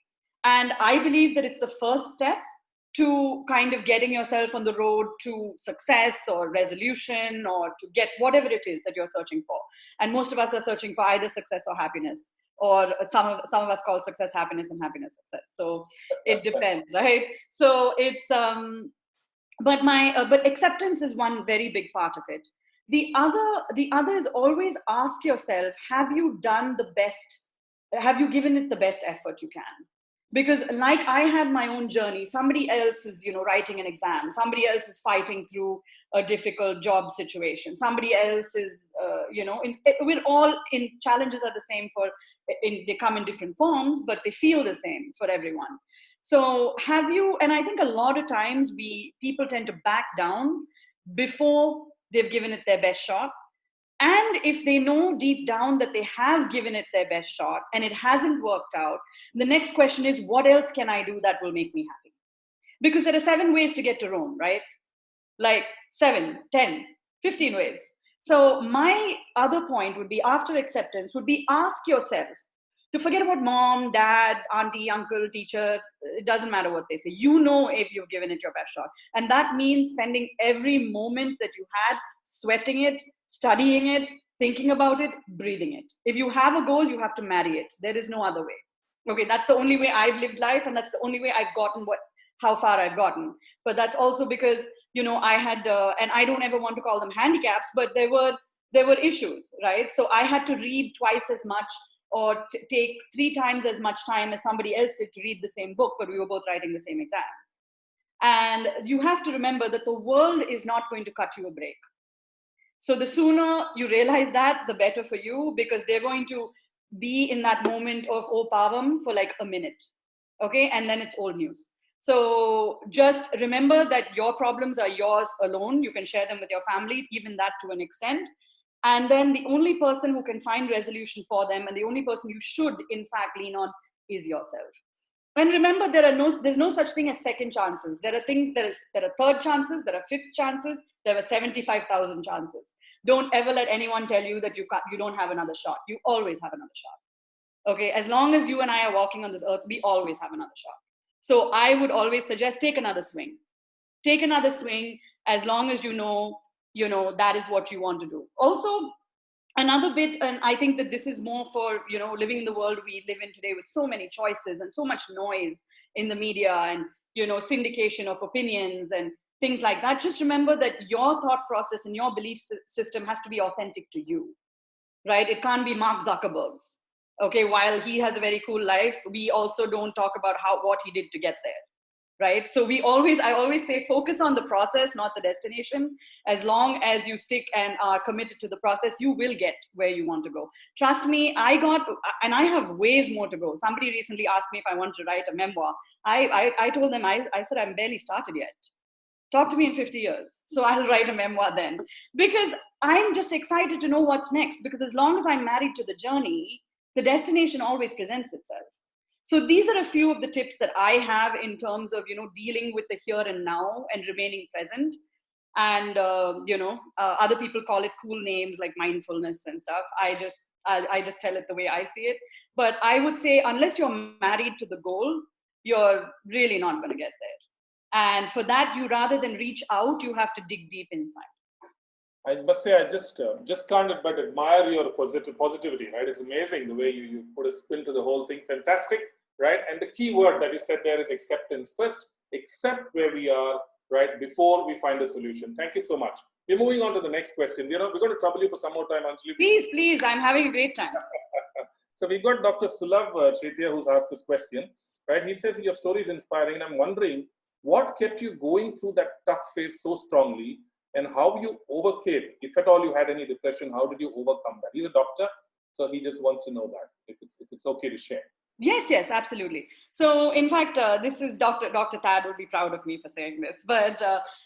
And I believe that it's the first step to kind of getting yourself on the road to success or resolution, or to get whatever it is that you're searching for. And most of us are searching for either success or happiness, or some of us call success happiness and happiness success. So it depends, right? So it's but acceptance is one very big part of it. The other is always ask yourself, have you done the best? Have you given it the best effort you can? Because like I had my own journey, somebody else is, writing an exam. Somebody else is fighting through a difficult job situation. Somebody else is, we're all in, challenges are the same they come in different forms, but they feel the same for everyone. So and I think a lot of times people tend to back down before they've given it their best shot. And if they know deep down that they have given it their best shot and it hasn't worked out, the next question is, what else can I do that will make me happy? Because there are 7 ways to get to Rome, right? Like 7, 10, 15 ways. So my other point would be, after acceptance, would be ask yourself to forget about mom, dad, auntie, uncle, teacher. It doesn't matter what they say. You know if you've given it your best shot. And that means spending every moment that you had sweating it, studying it, thinking about it, breathing it. If you have a goal, you have to marry it. There is no other way. Okay, that's the only way I've lived life, and that's the only way I've gotten how far I've gotten. But that's also because, I had, and I don't ever want to call them handicaps, but there were issues, right? So I had to read twice as much or take 3 times as much time as somebody else did to read the same book, but we were both writing the same exam. And you have to remember that the world is not going to cut you a break. So the sooner you realize that, the better for you, because they're going to be in that moment of oh pavam for like a minute. Okay, and then it's old news. So just remember that your problems are yours alone. You can share them with your family, even that to an extent. And then the only person who can find resolution for them, and the only person you should in fact lean on, is yourself. And remember, there's no such thing as second chances. There are things, there are third chances, there are fifth chances, there are 75,000 chances. Don't ever let anyone tell you that you don't have another shot. You always have another shot. Okay, as long as you and I are walking on this earth, we always have another shot. So I would always suggest take another swing. Take another swing as long as you know that is what you want to do. Also, another bit, and I think that this is more for living in the world we live in today with so many choices and so much noise in the media and syndication of opinions and things like that. Just remember that your thought process and your belief system has to be authentic to you, right? It can't be Mark Zuckerberg's. Okay, while he has a very cool life, we also don't talk about what he did to get there. Right? So I always say, focus on the process, not the destination. As long as you stick and are committed to the process, you will get where you want to go. Trust me, and I have ways more to go. Somebody recently asked me if I wanted to write a memoir. I told them, I said, I'm barely started yet. Talk to me in 50 years. So I'll write a memoir then. Because I'm just excited to know what's next. Because as long as I'm married to the journey, the destination always presents itself. So these are a few of the tips that I have in terms of, dealing with the here and now and remaining present. And, other people call it cool names like mindfulness and stuff. I just tell it the way I see it. But I would say, unless you're married to the goal, you're really not going to get there. And for that, rather than reach out, you have to dig deep inside. I must say, I just can't but admire your positivity, right? It's amazing the way you put a spin to the whole thing. Fantastic, right? And the key word that you said there is acceptance. First, accept where we are, right, before we find a solution. Thank you so much. We're moving on to the next question. We're going to trouble you for some more time, Anjali. Please, I'm having a great time. So we've got Dr. Sulabh Chetia who's asked this question, right? He says your story is inspiring, and I'm wondering what kept you going through that tough phase so strongly, and how you overcame, if at all you had any depression, how did you overcome that? He's a doctor, so he just wants to know that, if it's okay to share. Yes, absolutely. So in fact, this is Dr. Thad would be proud of me for saying this. But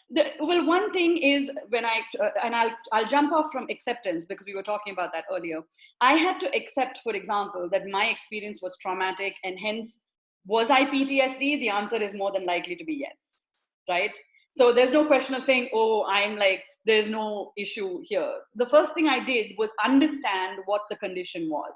one thing is when I'll jump off from acceptance, because we were talking about that earlier. I had to accept, for example, that my experience was traumatic, and hence, was I PTSD? The answer is more than likely to be yes, right? So there's no question of saying, oh, there's no issue here. The first thing I did was understand what the condition was.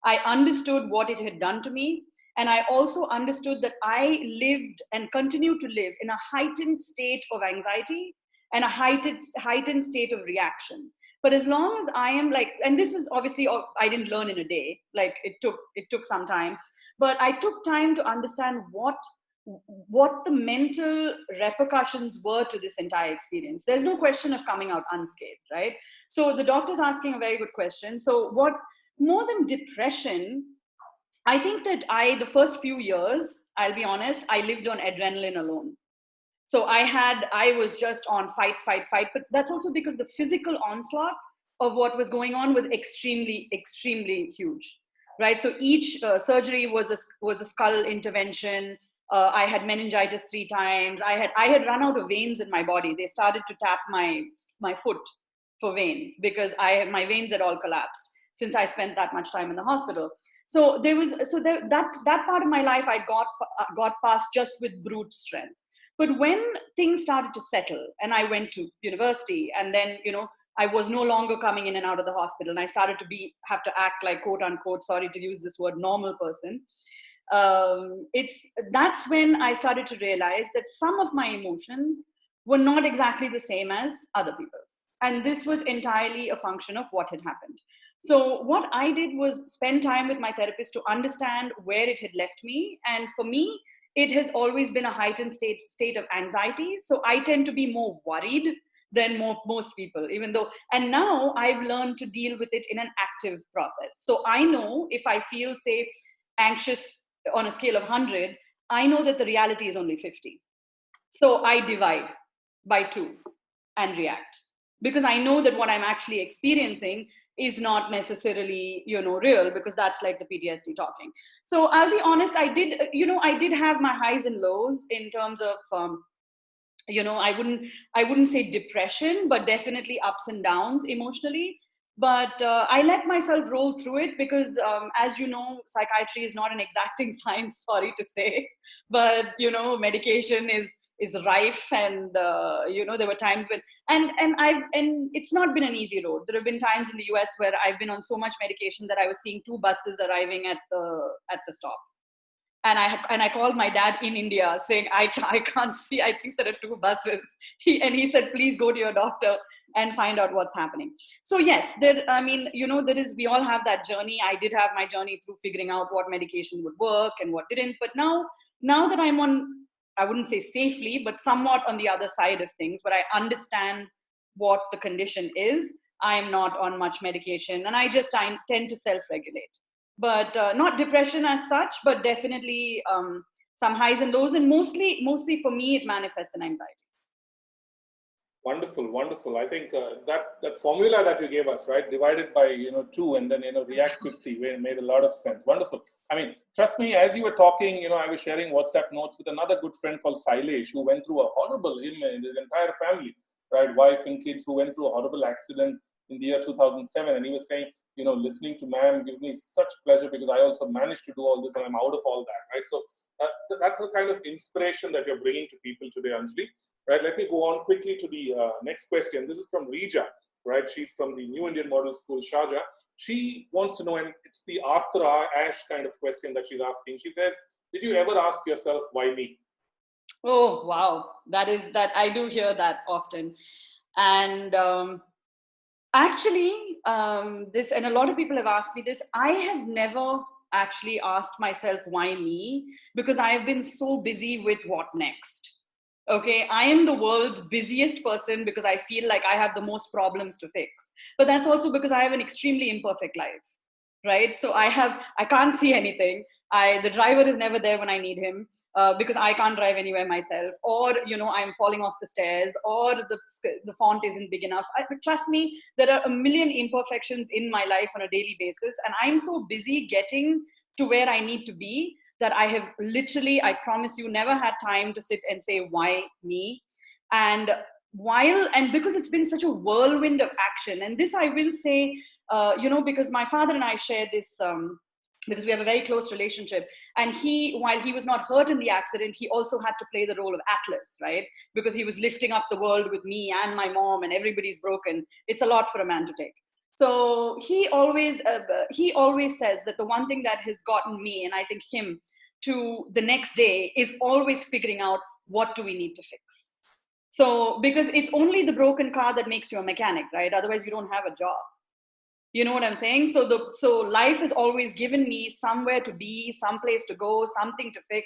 I understood what it had done to me. And I also understood that I lived and continue to live in a heightened state of anxiety and a heightened state of reaction. But as long as I am and this is obviously, I didn't learn in a day, it took some time, but I took time to understand what the mental repercussions were to this entire experience. There's no question of coming out unscathed, right? So the doctor's asking a very good question. So what, more than depression, I think that the first few years, I'll be honest, I lived on adrenaline alone. So I was just on fight, but that's also because the physical onslaught of what was going on was extremely, extremely huge, right? So each surgery was a skull intervention. I had meningitis 3 times. I had run out of veins in my body. They started to tap my foot for veins because my veins had all collapsed since I spent that much time in the hospital. So that part of my life I got past just with brute strength. But when things started to settle and I went to university, and then I was no longer coming in and out of the hospital, and I started to have to act like, quote unquote, sorry to use this word, normal person. That's when I started to realize that some of my emotions were not exactly the same as other people's, and this was entirely a function of what had happened. So what I did was spend time with my therapist to understand where it had left me. And for me, it has always been a heightened state of anxiety. So I tend to be more worried than most people, even though, and now I've learned to deal with it in an active process. So I know if I feel, say, anxious on a scale of 100, I know that the reality is only 50. So I divide by 2 and react, because I know that what I'm actually experiencing is not necessarily real, because that's like the PTSD talking. So I'll be honest, I did have my highs and lows in terms of I wouldn't say depression, but definitely ups and downs emotionally. But I let myself roll through it because, as you know, psychiatry is not an exacting science, sorry to say, but medication is rife. And there were times when, and it's not been an easy road. There have been times in the US where I've been on so much medication that I was seeing 2 buses arriving at the stop. And I called my dad in India saying, I can't see, I think there are 2 buses. He said, please go to your doctor and find out what's happening. So yes, we all have that journey. I did have my journey through figuring out what medication would work and what didn't. But now that I'm on, I wouldn't say safely, but somewhat on the other side of things, where I understand what the condition is, I'm not on much medication, and I tend to self-regulate. But not depression as such, but definitely some highs and lows, and mostly for me, it manifests in anxiety. Wonderful, wonderful. I think that formula that you gave us, right, divided by 2 and then react 50, made a lot of sense. Wonderful. I mean, trust me, as you were talking, I was sharing WhatsApp notes with another good friend called Sailesh, who went through a horrible, him and his entire family, right, wife and kids, who went through a horrible accident in the year 2007, and he was saying, listening to ma'am gives me such pleasure because I also managed to do all this and I'm out of all that, right? So that's the kind of inspiration that you're bringing to people today, Anjali. Right, let me go on quickly to the next question. This is from Rija, right? She's from the New Indian Model School, Sharjah. She wants to know, and it's the Arthur Ashe kind of question that she's asking. She says, did you ever ask yourself, why me? Oh, wow. That I do hear that often. And actually, this, and a lot of people have asked me this, I have never actually asked myself, why me? Because I have been so busy with what next. Okay, I am the world's busiest person because I feel like I have the most problems to fix. But that's also because I have an extremely imperfect life, right? So I can't see anything. The driver is never there when I need him because I can't drive anywhere myself, or I'm falling off the stairs, or the font isn't big enough. But trust me, there are a million imperfections in my life on a daily basis, and I'm so busy getting to where I need to be that I have literally, I promise you, never had time to sit and say, why me? And because it's been such a whirlwind of action, and this I will say, because my father and I share this, because we have a very close relationship, and while he was not hurt in the accident, he also had to play the role of Atlas, right? Because he was lifting up the world with me and my mom, and everybody's broken. It's a lot for a man to take. So he always says that the one thing that has gotten me, and I think him, to the next day is always figuring out, what do we need to fix? So, because it's only the broken car that makes you a mechanic, right? Otherwise you don't have a job. You know what I'm saying? So life has always given me somewhere to be, some place to go, something to fix.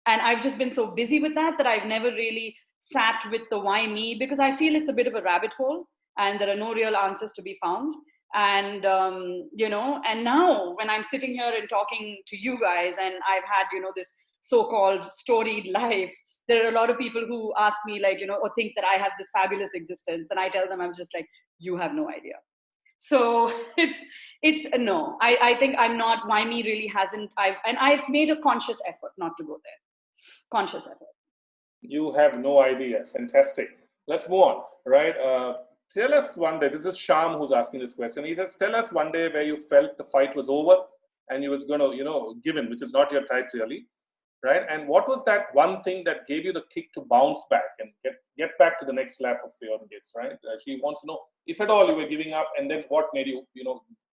And I've just been so busy with that I've never really sat with the why me, because I feel it's a bit of a rabbit hole and there are no real answers to be found. And and now when I'm sitting here and talking to you guys, and I've had this so-called storied life, there are a lot of people who ask me, like, or think that I have this fabulous existence, and I tell them, I'm just like, you have no idea. So it's no, I think I'm not, why me really hasn't, I've made a conscious effort not to go there. conscious effort. You have no idea. Fantastic. Let's move on, right? Tell us one day, this is Sham who's asking this question. He says, tell us one day where you felt the fight was over and you was going to, give in, which is not your type really, right? And what was that one thing that gave you the kick to bounce back and get back to the next lap of your race, right? She wants to know if at all you were giving up, and then what made you,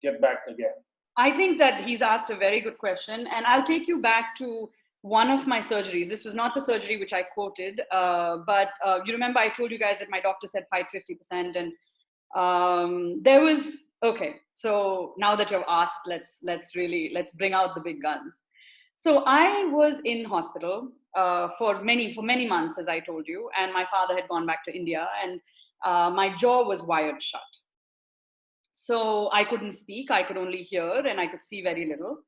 get back again? I think that he's asked a very good question, and I'll take you back to one of my surgeries. This was not the surgery which I quoted, but you remember I told you guys that my doctor said fight 50%, and there was, okay, so now that you've asked, let's bring out the big guns. So I was in hospital for many months, as I told you, and my father had gone back to India, and my jaw was wired shut. So I couldn't speak, I could only hear, and I could see very little.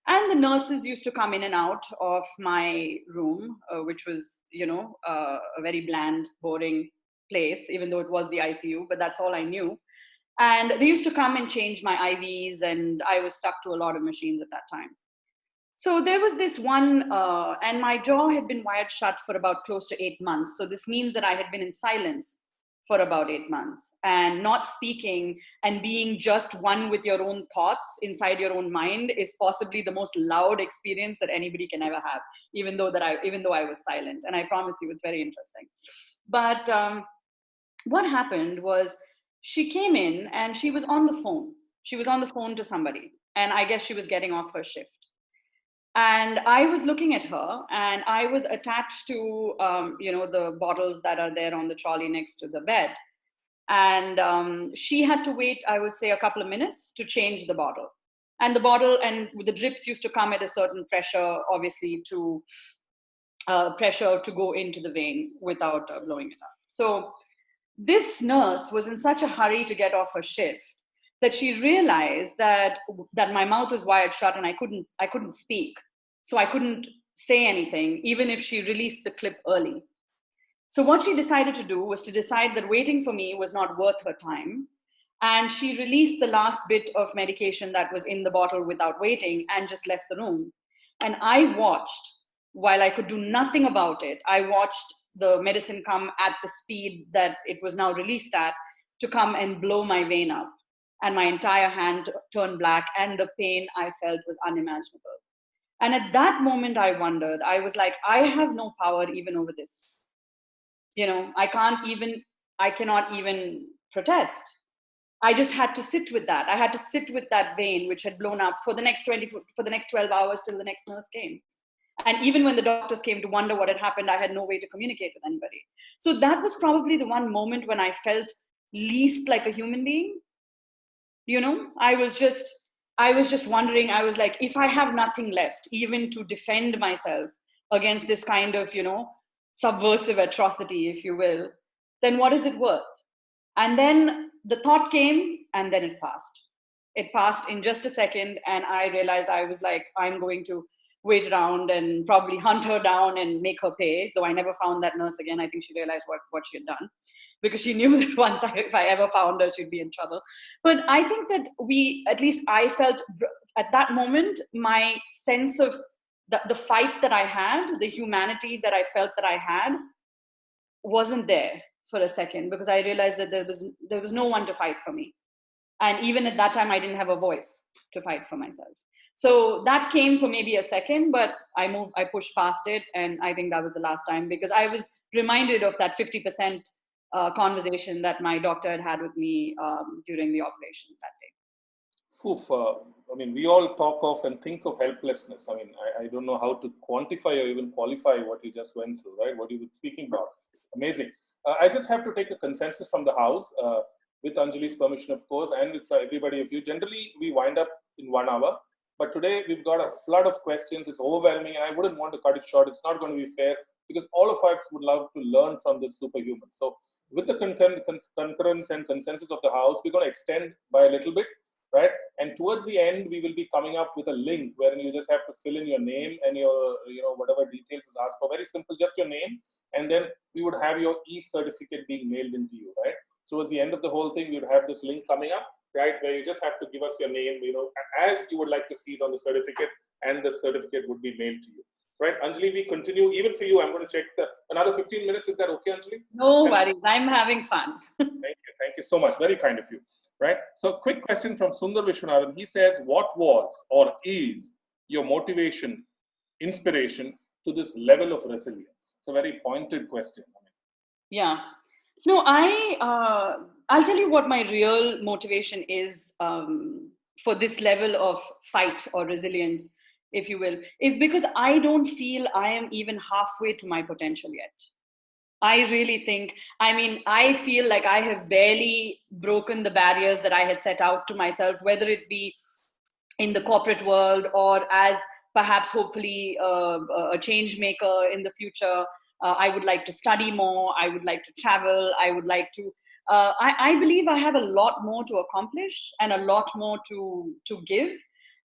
And the nurses used to come in and out of my room, which was, a very bland, boring place, even though it was the ICU, but that's all I knew. And they used to come and change my IVs, and I was stuck to a lot of machines at that time. So there was this one, and my jaw had been wired shut for about close to 8 months. So this means that I had been in silence for about 8 months, and not speaking and being just one with your own thoughts inside your own mind is possibly the most loud experience that anybody can ever have, even though I was silent. And I promise you, it's very interesting. But what happened was, she came in and she was on the phone. She was on the phone to somebody, and I guess she was getting off her shift. And I was looking at her, and I was attached to, the bottles that are there on the trolley next to the bed. And she had to wait, I would say, a couple of minutes to change the bottle. And the bottle and the drips used to come at a certain pressure, obviously, to pressure to go into the vein without blowing it up. So this nurse was in such a hurry to get off her shift that she realized that my mouth was wired shut and I couldn't speak. So I couldn't say anything, even if she released the clip early. So what she decided to do was to decide that waiting for me was not worth her time. And she released the last bit of medication that was in the bottle without waiting and just left the room. And I watched, while I could do nothing about it, I watched the medicine come at the speed that it was now released at to come and blow my vein up. And my entire hand turned black, and the pain I felt was unimaginable. And at that moment, I wondered, I was like, I have no power even over this. I cannot even protest. I just had to sit with that. I had to sit with that vein, which had blown up for the next 12 hours till the next nurse came. And even when the doctors came to wonder what had happened, I had no way to communicate with anybody. So that was probably the one moment when I felt least like a human being. I was just wondering, I was like, if I have nothing left, even to defend myself against this kind of, subversive atrocity, if you will, then what is it worth? And then the thought came, and then it passed. It passed in just a second, and I realized, I was like, I'm going to wait around and probably hunt her down and make her pay, though I never found that nurse again. I think she realized what she had done, because she knew that once if I ever found her, she'd be in trouble. But I think that at least I felt at that moment, my sense of the fight that I had, the humanity that I felt that I had, wasn't there for a second, because I realized that there was no one to fight for me. And even at that time, I didn't have a voice to fight for myself. So that came for maybe a second, but I pushed past it. And I think that was the last time, because I was reminded of that 50% conversation that my doctor had with me during the operation that day. We all talk of and think of helplessness. I don't know how to quantify or even qualify what you just went through, right? What you were speaking about. Amazing. I just have to take a consensus from the house, with Anjali's permission, of course, and with everybody of you. Generally, we wind up in 1 hour. But today, we've got a flood of questions. It's overwhelming, and I wouldn't want to cut it short. It's not going to be fair, because all of us would love to learn from this superhuman. So with the concurrence and consensus of the house, we're going to extend by a little bit, right? And towards the end, we will be coming up with a link wherein you just have to fill in your name and your, whatever details is asked for. Very simple, just your name. And then we would have your e-certificate being mailed into you, right? Towards the end of the whole thing, we would have this link coming up, right, where you just have to give us your name, as you would like to see it on the certificate, and the certificate would be mailed to you. right? Anjali, we continue. Even for you, I'm going to check another 15 minutes. Is that okay, Anjali? No worries. I'm having fun. Thank you so much. Very kind of you, right? So quick question from Sundar Vishwanathan. He says, what was or is your motivation, inspiration to this level of resilience? It's a very pointed question. Yeah. No, I'll tell you what my real motivation is for this level of fight or resilience, if you will, is because I don't feel I am even halfway to my potential yet. I really think, I feel like I have barely broken the barriers that I had set out to myself, whether it be in the corporate world or as perhaps hopefully a change maker in the future. I would like to study more. I would like to travel. I would like to, I believe I have a lot more to accomplish and a lot more to give.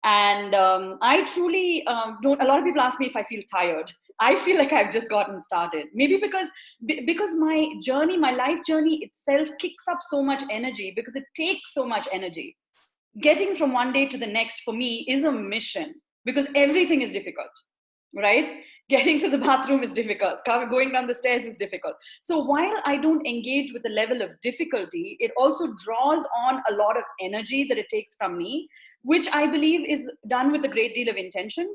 And I truly don't, a lot of people ask me if I feel tired. I feel like I've just gotten started. Maybe because my journey, my life journey itself kicks up so much energy because it takes so much energy. Getting from one day to the next for me is a mission because everything is difficult, right? Getting to the bathroom is difficult. Going down the stairs is difficult. So while I don't engage with the level of difficulty, it also draws on a lot of energy that it takes from me, which I believe is done with a great deal of intention.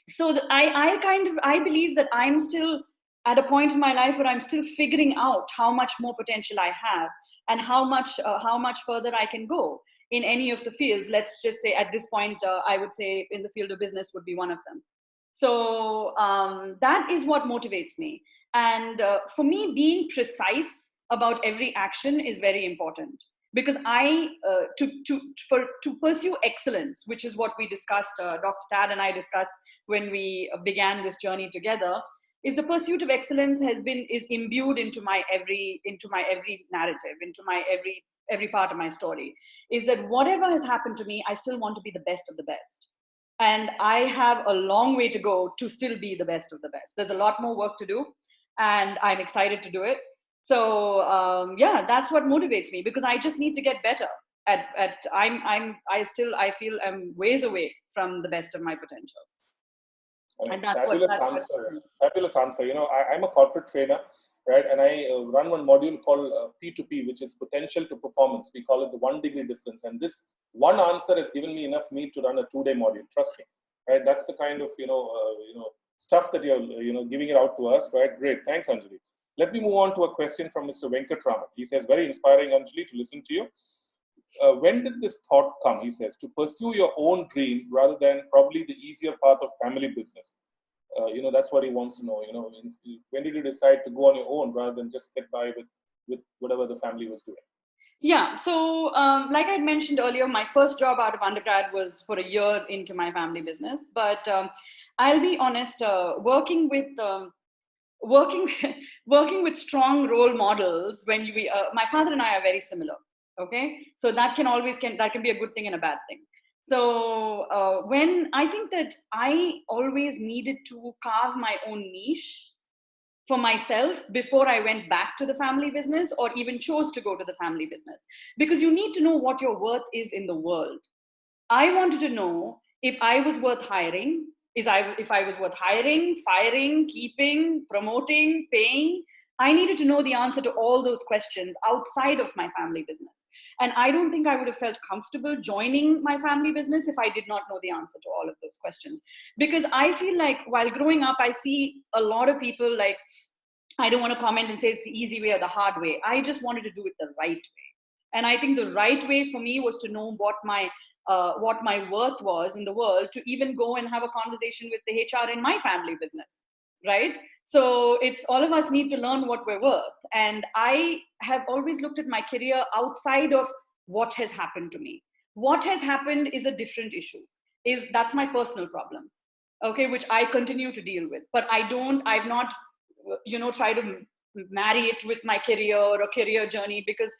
So I believe that I'm still at a point in my life where I'm still figuring out how much more potential I have and how much further I can go in any of the fields. Let's just say at this point, I would say in the field of business would be one of them. So that is what motivates me. And for me, being precise about every action is very important. Because to pursue excellence, which is what we discussed, Dr. Tad and I discussed when we began this journey together, is the pursuit of excellence is imbued into my every narrative, into my every part of my story. Is that whatever has happened to me, I still want to be the best of the best, and I have a long way to go to still be the best of the best. There's a lot more work to do, and I'm excited to do it. So yeah, that's what motivates me because I just need to get better. I feel I'm ways away from the best of my potential. And that's fabulous answer. You know, I'm a corporate trainer, right? And I run one module called P2P, which is potential to performance. We call it the 1 degree difference. And this one answer has given me enough meat to run a 2-day module. Trust me, right? That's the kind of stuff that you're giving it out to us, right? Great, thanks, Anjali. Let me move on to a question from Mr. Venkatraman. He says, very inspiring, Anjali, to listen to you. When did this thought come, he says, to pursue your own dream rather than probably the easier path of family business? That's what he wants to know. When did you decide to go on your own rather than just get by with whatever the family was doing? Yeah, so like I mentioned earlier, my first job out of undergrad was for a year into my family business. But I'll be honest, working with strong role models my father and I are very similar. Okay, so that can be a good thing and a bad thing. So when I think that I always needed to carve my own niche for myself before I went back to the family business or even chose to go to the family business, because you need to know what your worth is in the world. I wanted to know if I was worth hiring, if I was worth hiring, firing, keeping, promoting, paying. I needed to know the answer to all those questions outside of my family business. And I don't think I would have felt comfortable joining my family business if I did not know the answer to all of those questions. Because I feel like while growing up, I see a lot of people like, I don't want to comment and say it's the easy way or the hard way. I just wanted to do it the right way. And I think the right way for me was to know what my worth was in the world, to even go and have a conversation with the HR in my family business, right? So it's all of us need to learn what we're worth. And I have always looked at my career outside of what has happened to me. What has happened is a different issue. That's my personal problem, okay, which I continue to deal with. But I've not, tried to marry it with my career or a career journey, because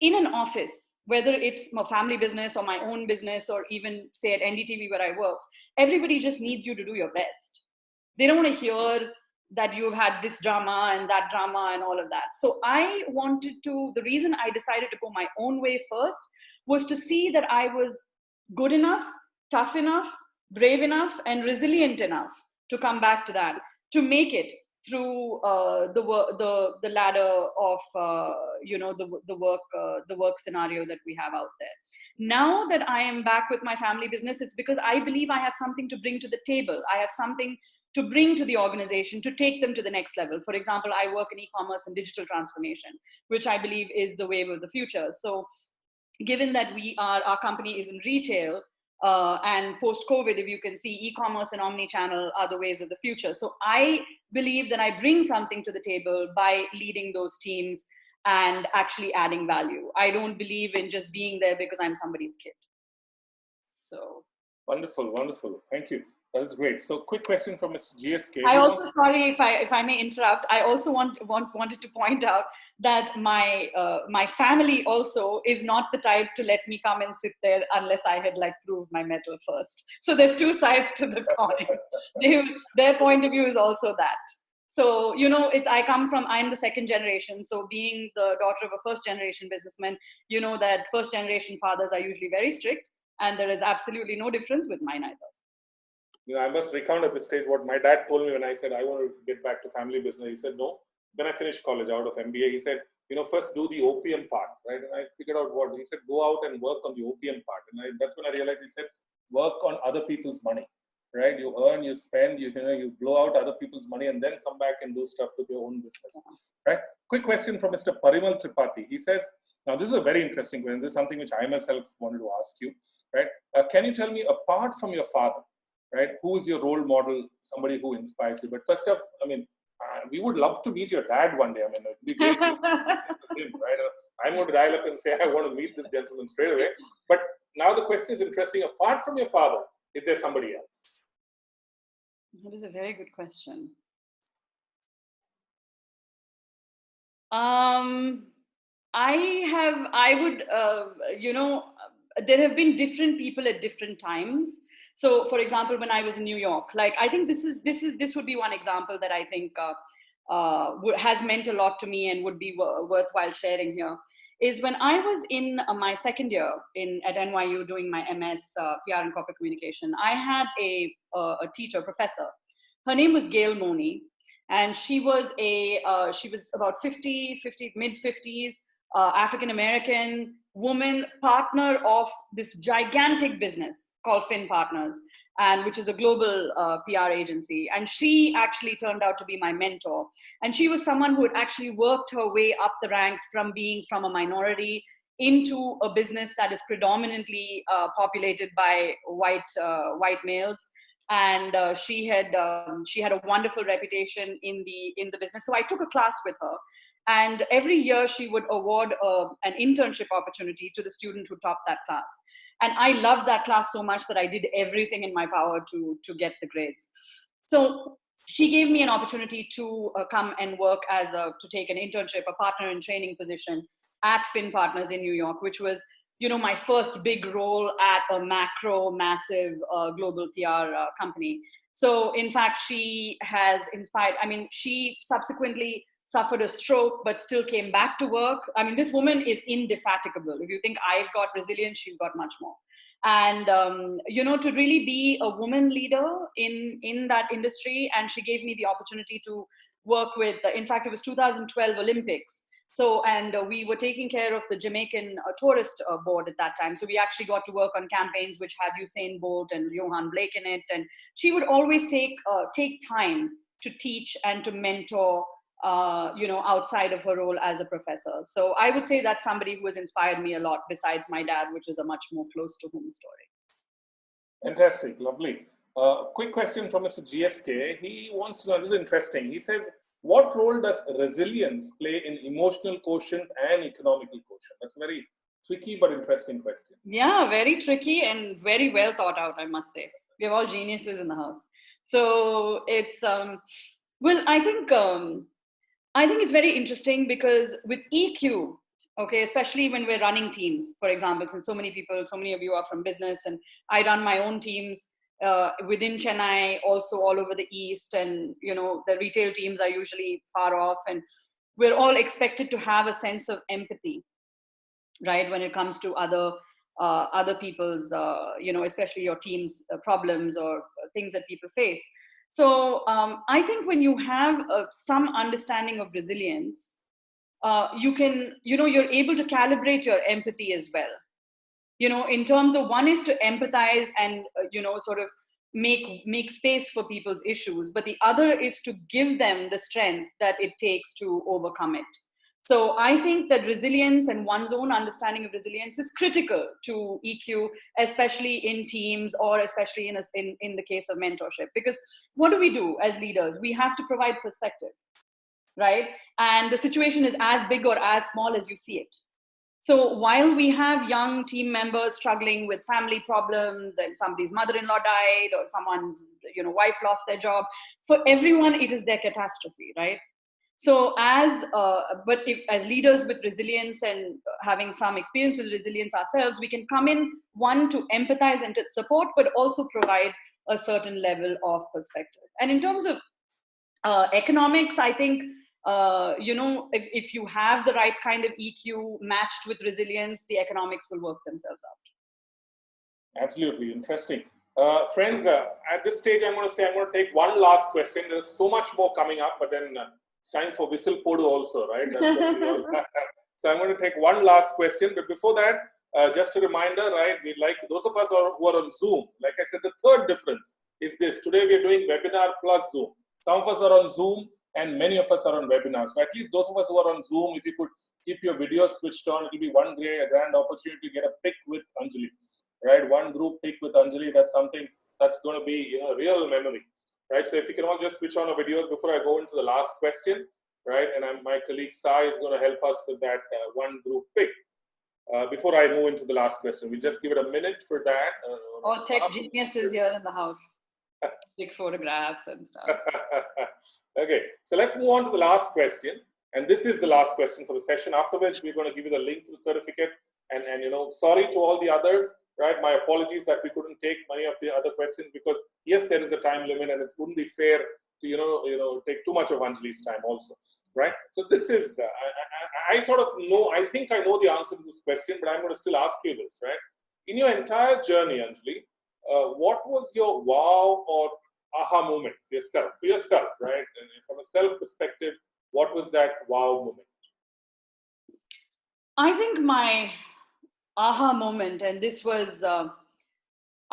in an office, whether it's my family business or my own business, or even say at NDTV where I work, everybody just needs you to do your best. They don't want to hear that you've had this drama and that drama and all of that. So the reason I decided to go my own way first was to see that I was good enough, tough enough, brave enough, and resilient enough to come back to that, to make it through the ladder of the work scenario that we have out there. Now that I am back with my family business, it's because I believe I have something to bring to the table. I have something to bring to the organization to take them to the next level. For example, I work in e-commerce and digital transformation, which I believe is the wave of the future. So given that our company is in retail, and post-COVID, if you can see, e-commerce and omni-channel are the ways of the future. So I believe that I bring something to the table by leading those teams and actually adding value. I don't believe in just being there because I'm somebody's kid. So wonderful, wonderful. Thank you. That is great. So, quick question from Mr. GSK. I also, sorry if I may interrupt. I also wanted to point out that my family also is not the type to let me come and sit there unless I had proved my mettle first. So there's two sides to the coin. Their point of view is also that. So I'm the second generation. So being the daughter of a first generation businessman, you know that first generation fathers are usually very strict, and there is absolutely no difference with mine either. I must recount at this stage what my dad told me when I said I want to get back to family business. He said, no, when I finished college out of MBA, he said, first do the OPM part, right? And I figured out what he said, go out and work on the OPM part. And that's when I realized, he said, work on other people's money, right? You earn, you spend, you blow out other people's money and then come back and do stuff with your own business, right? Quick question from Mr. Parimal Tripathi. He says, now this is a very interesting question. This is something which I myself wanted to ask you, right? Can you tell me, apart from your father, right, who is your role model, somebody who inspires you? But first off, we would love to meet your dad one day. It'd be great to meet him, right? I'm going to dial up and say, I want to meet this gentleman straight away. But now the question is interesting. Apart from your father, is there somebody else? That is a very good question. There have been different people at different times. So, for example, when I was in New York, I think this would be one example that I think has meant a lot to me and would be worthwhile sharing here. Is when I was in my second year at NYU doing my MS PR and Corporate Communication, I had a teacher, professor. Her name was Gail Money, and she was about 50, mid-50s, African American woman, partner of this gigantic business called Finn Partners, and which is a global PR agency. And she actually turned out to be my mentor. And she was someone who had actually worked her way up the ranks from being from a minority into a business that is predominantly populated by white males. And she had a wonderful reputation in the business. So I took a class with her. And every year she would award an internship opportunity to the student who topped that class. And I loved that class so much that I did everything in my power to get the grades. So she gave me an opportunity to come and work to take an internship, a partner in training position at Finn Partners in New York, which was, my first big role at a massive global PR company. So in fact, she has inspired, she subsequently suffered a stroke, but still came back to work. This woman is indefatigable. If you think I've got resilience, she's got much more. And, to really be a woman leader in that industry. And she gave me the opportunity to work with, in fact, it was 2012 Olympics. So, and we were taking care of the Jamaican tourist board at that time. So we actually got to work on campaigns which had Usain Bolt and Johan Blake in it. And she would always take time to teach and to mentor outside of her role as a professor. So I would say that's somebody who has inspired me a lot besides my dad, which is a much more close to home story. Fantastic, lovely. Quick question from Mr. GSK. He wants to know, this is interesting. He says, what role does resilience play in emotional quotient and economical quotient? That's a very tricky but interesting question. Yeah, very tricky and very well thought out, I must say. We have all geniuses in the house. So it's, I think it's very interesting because with EQ, okay, especially when we're running teams, for example, since so many of you are from business, and I run my own teams within Chennai, also all over the East, and, the retail teams are usually far off, and we're all expected to have a sense of empathy, right, when it comes to other people's, especially your team's problems or things that people face. So I think when you have some understanding of resilience, you can, you're able to calibrate your empathy as well. In terms of, one is to empathize and, sort of make space for people's issues, but the other is to give them the strength that it takes to overcome it. So I think that resilience and one's own understanding of resilience is critical to EQ, especially in teams, or especially in the case of mentorship. Because what do we do as leaders? We have to provide perspective, right? And the situation is as big or as small as you see it. So while we have young team members struggling with family problems, and somebody's mother-in-law died, or someone's wife lost their job, for everyone it is their catastrophe, right? So but as leaders with resilience and having some experience with resilience ourselves, we can come in, one, to empathize and to support, but also provide a certain level of perspective. And in terms of economics, I think, if you have the right kind of EQ matched with resilience, the economics will work themselves out. Absolutely. Interesting. Friends, at this stage, I'm going to take one last question. There's so much more coming up, but then it's time for Whistle Podu also, right? That's what we all So I'm going to take one last question. But before that, just a reminder, right? We'd like those of us who are on Zoom, like I said, the third difference is this. Today, we are doing webinar plus Zoom. Some of us are on Zoom and many of us are on webinars. So at least those of us who are on Zoom, if you could keep your videos switched on, it will be one grand opportunity to get a pic with Anjali, right? One group pic with Anjali, that's something that's going to be, real memory, right? So if you can all just switch on our videos before I go into the last question, right? And my colleague Sai is going to help us with that one group pic. Before I move into the last question, we just give it a minute for that. Or tech geniuses here in the house. Take photographs and stuff. Okay, so let's move on to the last question. And this is the last question for the session. After which we're going to give you the link to the certificate. And sorry to all the others, right? My apologies that we couldn't take many of the other questions, because yes, there is a time limit and it wouldn't be fair to take too much of Anjali's time also, right? So this is, I sort of know, I think I know the answer to this question, but I'm going to still ask you this, right? In your entire journey, Anjali, what was your wow or aha moment for yourself, right? And from a self perspective, what was that wow moment? I think my aha moment, and this was,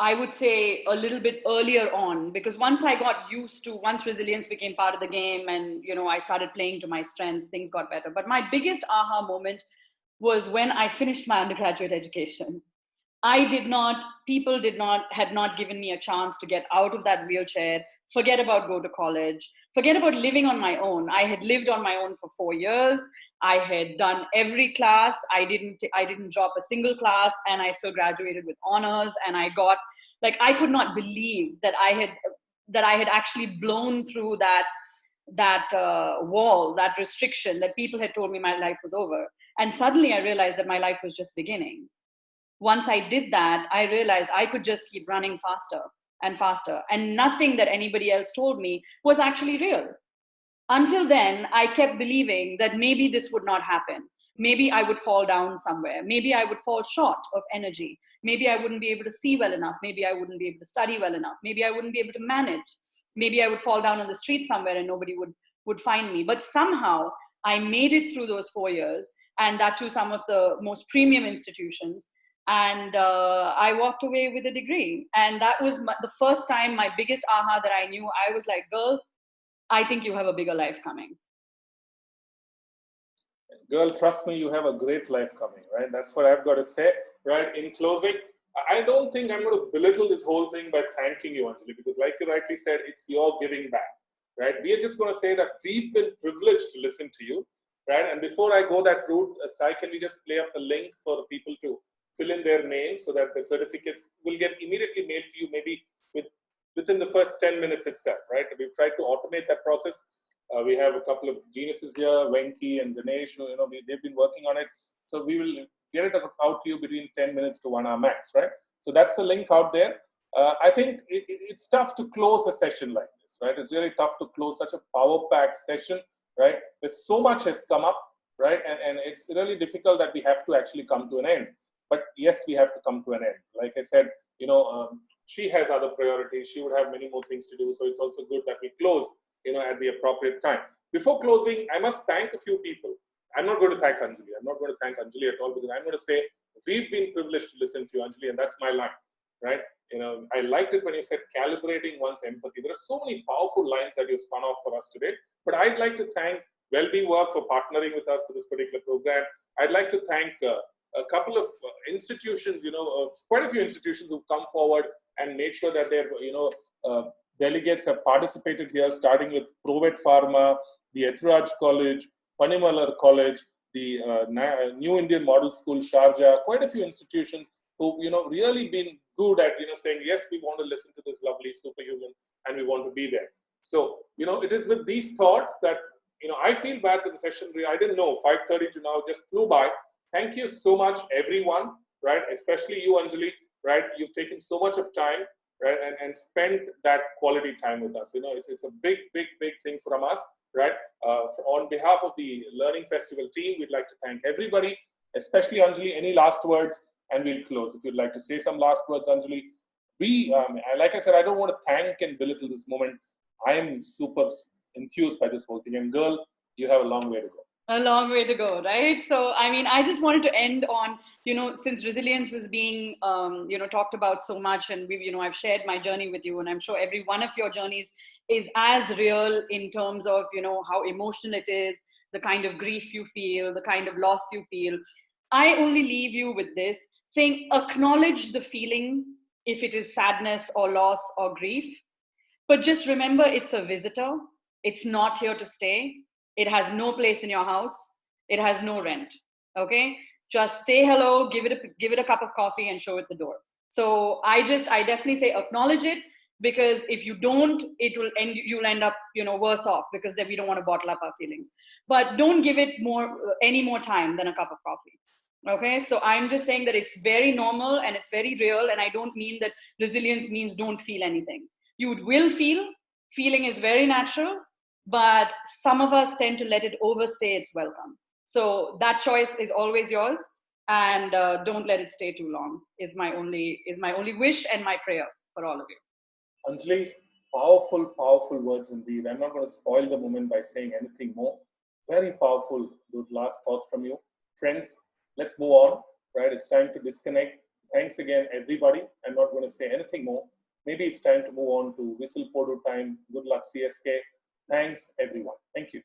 I would say, a little bit earlier on, because once resilience became part of the game and, I started playing to my strengths, things got better. But my biggest aha moment was when I finished my undergraduate education. People had not given me a chance to get out of that wheelchair, forget about go to college, forget about living on my own. I had lived on my own for 4 years. I had done every class. I didn't drop a single class, and I still graduated with honors. And I could not believe that I had actually blown through that wall, that restriction, that people had told me my life was over. And suddenly I realized that my life was just beginning. Once I did that, I realized I could just keep running faster and faster. And nothing that anybody else told me was actually real. Until then, I kept believing that maybe this would not happen. Maybe I would fall down somewhere. Maybe I would fall short of energy. Maybe I wouldn't be able to see well enough. Maybe I wouldn't be able to study well enough. Maybe I wouldn't be able to manage. Maybe I would fall down on the street somewhere and nobody would find me. But somehow I made it through those 4 years, and that to some of the most premium institutions. And I walked away with a degree. And that was the first time, my biggest aha, that I knew. I was like, girl, I think you have a bigger life coming. Girl, trust me, you have a great life coming, right? That's what I've got to say, right? In closing, I don't think I'm going to belittle this whole thing by thanking you, Anjali, because like you rightly said, it's your giving back, right? We are just going to say that we've been privileged to listen to you, right? And before I go that route, Sai, can we just play up the link for the people to fill in their names so that the certificates will get immediately mailed to you, maybe within the first 10 minutes itself, right? We've tried to automate that process. We have a couple of geniuses here, Venki and Ganesh, they've been working on it. So we will get it out to you between 10 minutes to 1 hour max, right? So that's the link out there. I think it's tough to close a session like this, right? It's really tough to close such a power-packed session, right? There's so much has come up, right? And it's really difficult that we have to actually come to an end. But yes, we have to come to an end. Like I said, she has other priorities. She would have many more things to do. So it's also good that we close, at the appropriate time. Before closing, I must thank a few people. I'm not going to thank Anjali. I'm not going to thank Anjali at all, because I'm going to say we've been privileged to listen to you, Anjali, and that's my line, right? I liked it when you said calibrating one's empathy. There are so many powerful lines that you spun off for us today. But I'd like to thank Wellbe Work for partnering with us for this particular program. I'd like to thank a couple of institutions, quite a few institutions who've come forward and made sure that their, delegates have participated here, starting with Provet Pharma, the Ethraj College, Panimalar College, the New Indian Model School, Sharjah, quite a few institutions who, really been good at, saying, yes, we want to listen to this lovely superhuman and we want to be there. So, it is with these thoughts that, I feel bad that the session, I didn't know, 5:30 to now just flew by. Thank you so much, everyone, right? Especially you, Anjali, right? You've taken so much of time, right? And spent that quality time with us. It's a big, big, big thing from us, right? On behalf of the Learning Festival team, we'd like to thank everybody, especially Anjali. Any last words? And we'll close. If you'd like to say some last words, Anjali. Like I said, I don't want to thank and belittle this moment. I am super enthused by this whole thing. And girl, you have a long way to go. A long way to go, right? So, I just wanted to end on, since resilience is being, talked about so much, and we've, I've shared my journey with you, and I'm sure every one of your journeys is as real in terms of, how emotional it is, the kind of grief you feel, the kind of loss you feel. I only leave you with this, saying acknowledge the feeling, if it is sadness or loss or grief, but just remember it's a visitor. It's not here to stay. It has no place in your house. It has no rent. Okay? Just say hello, give it a cup of coffee and show it the door. So I definitely say acknowledge it, because if you don't, you'll end up, worse off, because then we don't want to bottle up our feelings. But don't give it any more time than a cup of coffee. Okay? So I'm just saying that it's very normal and it's very real. And I don't mean that resilience means don't feel anything. You will feel. Feeling is very natural. But some of us tend to let it overstay its welcome. So that choice is always yours, and don't let it stay too long. Is my only wish and my prayer for all of you. Anjali, powerful, powerful words indeed. I'm not going to spoil the moment by saying anything more. Very powerful, those last thoughts from you. Friends, let's move on, right? It's time to disconnect. Thanks again, everybody. I'm not going to say anything more. Maybe it's time to move on to whistle Podu time. Good luck, CSK. Thanks, everyone. Thank you.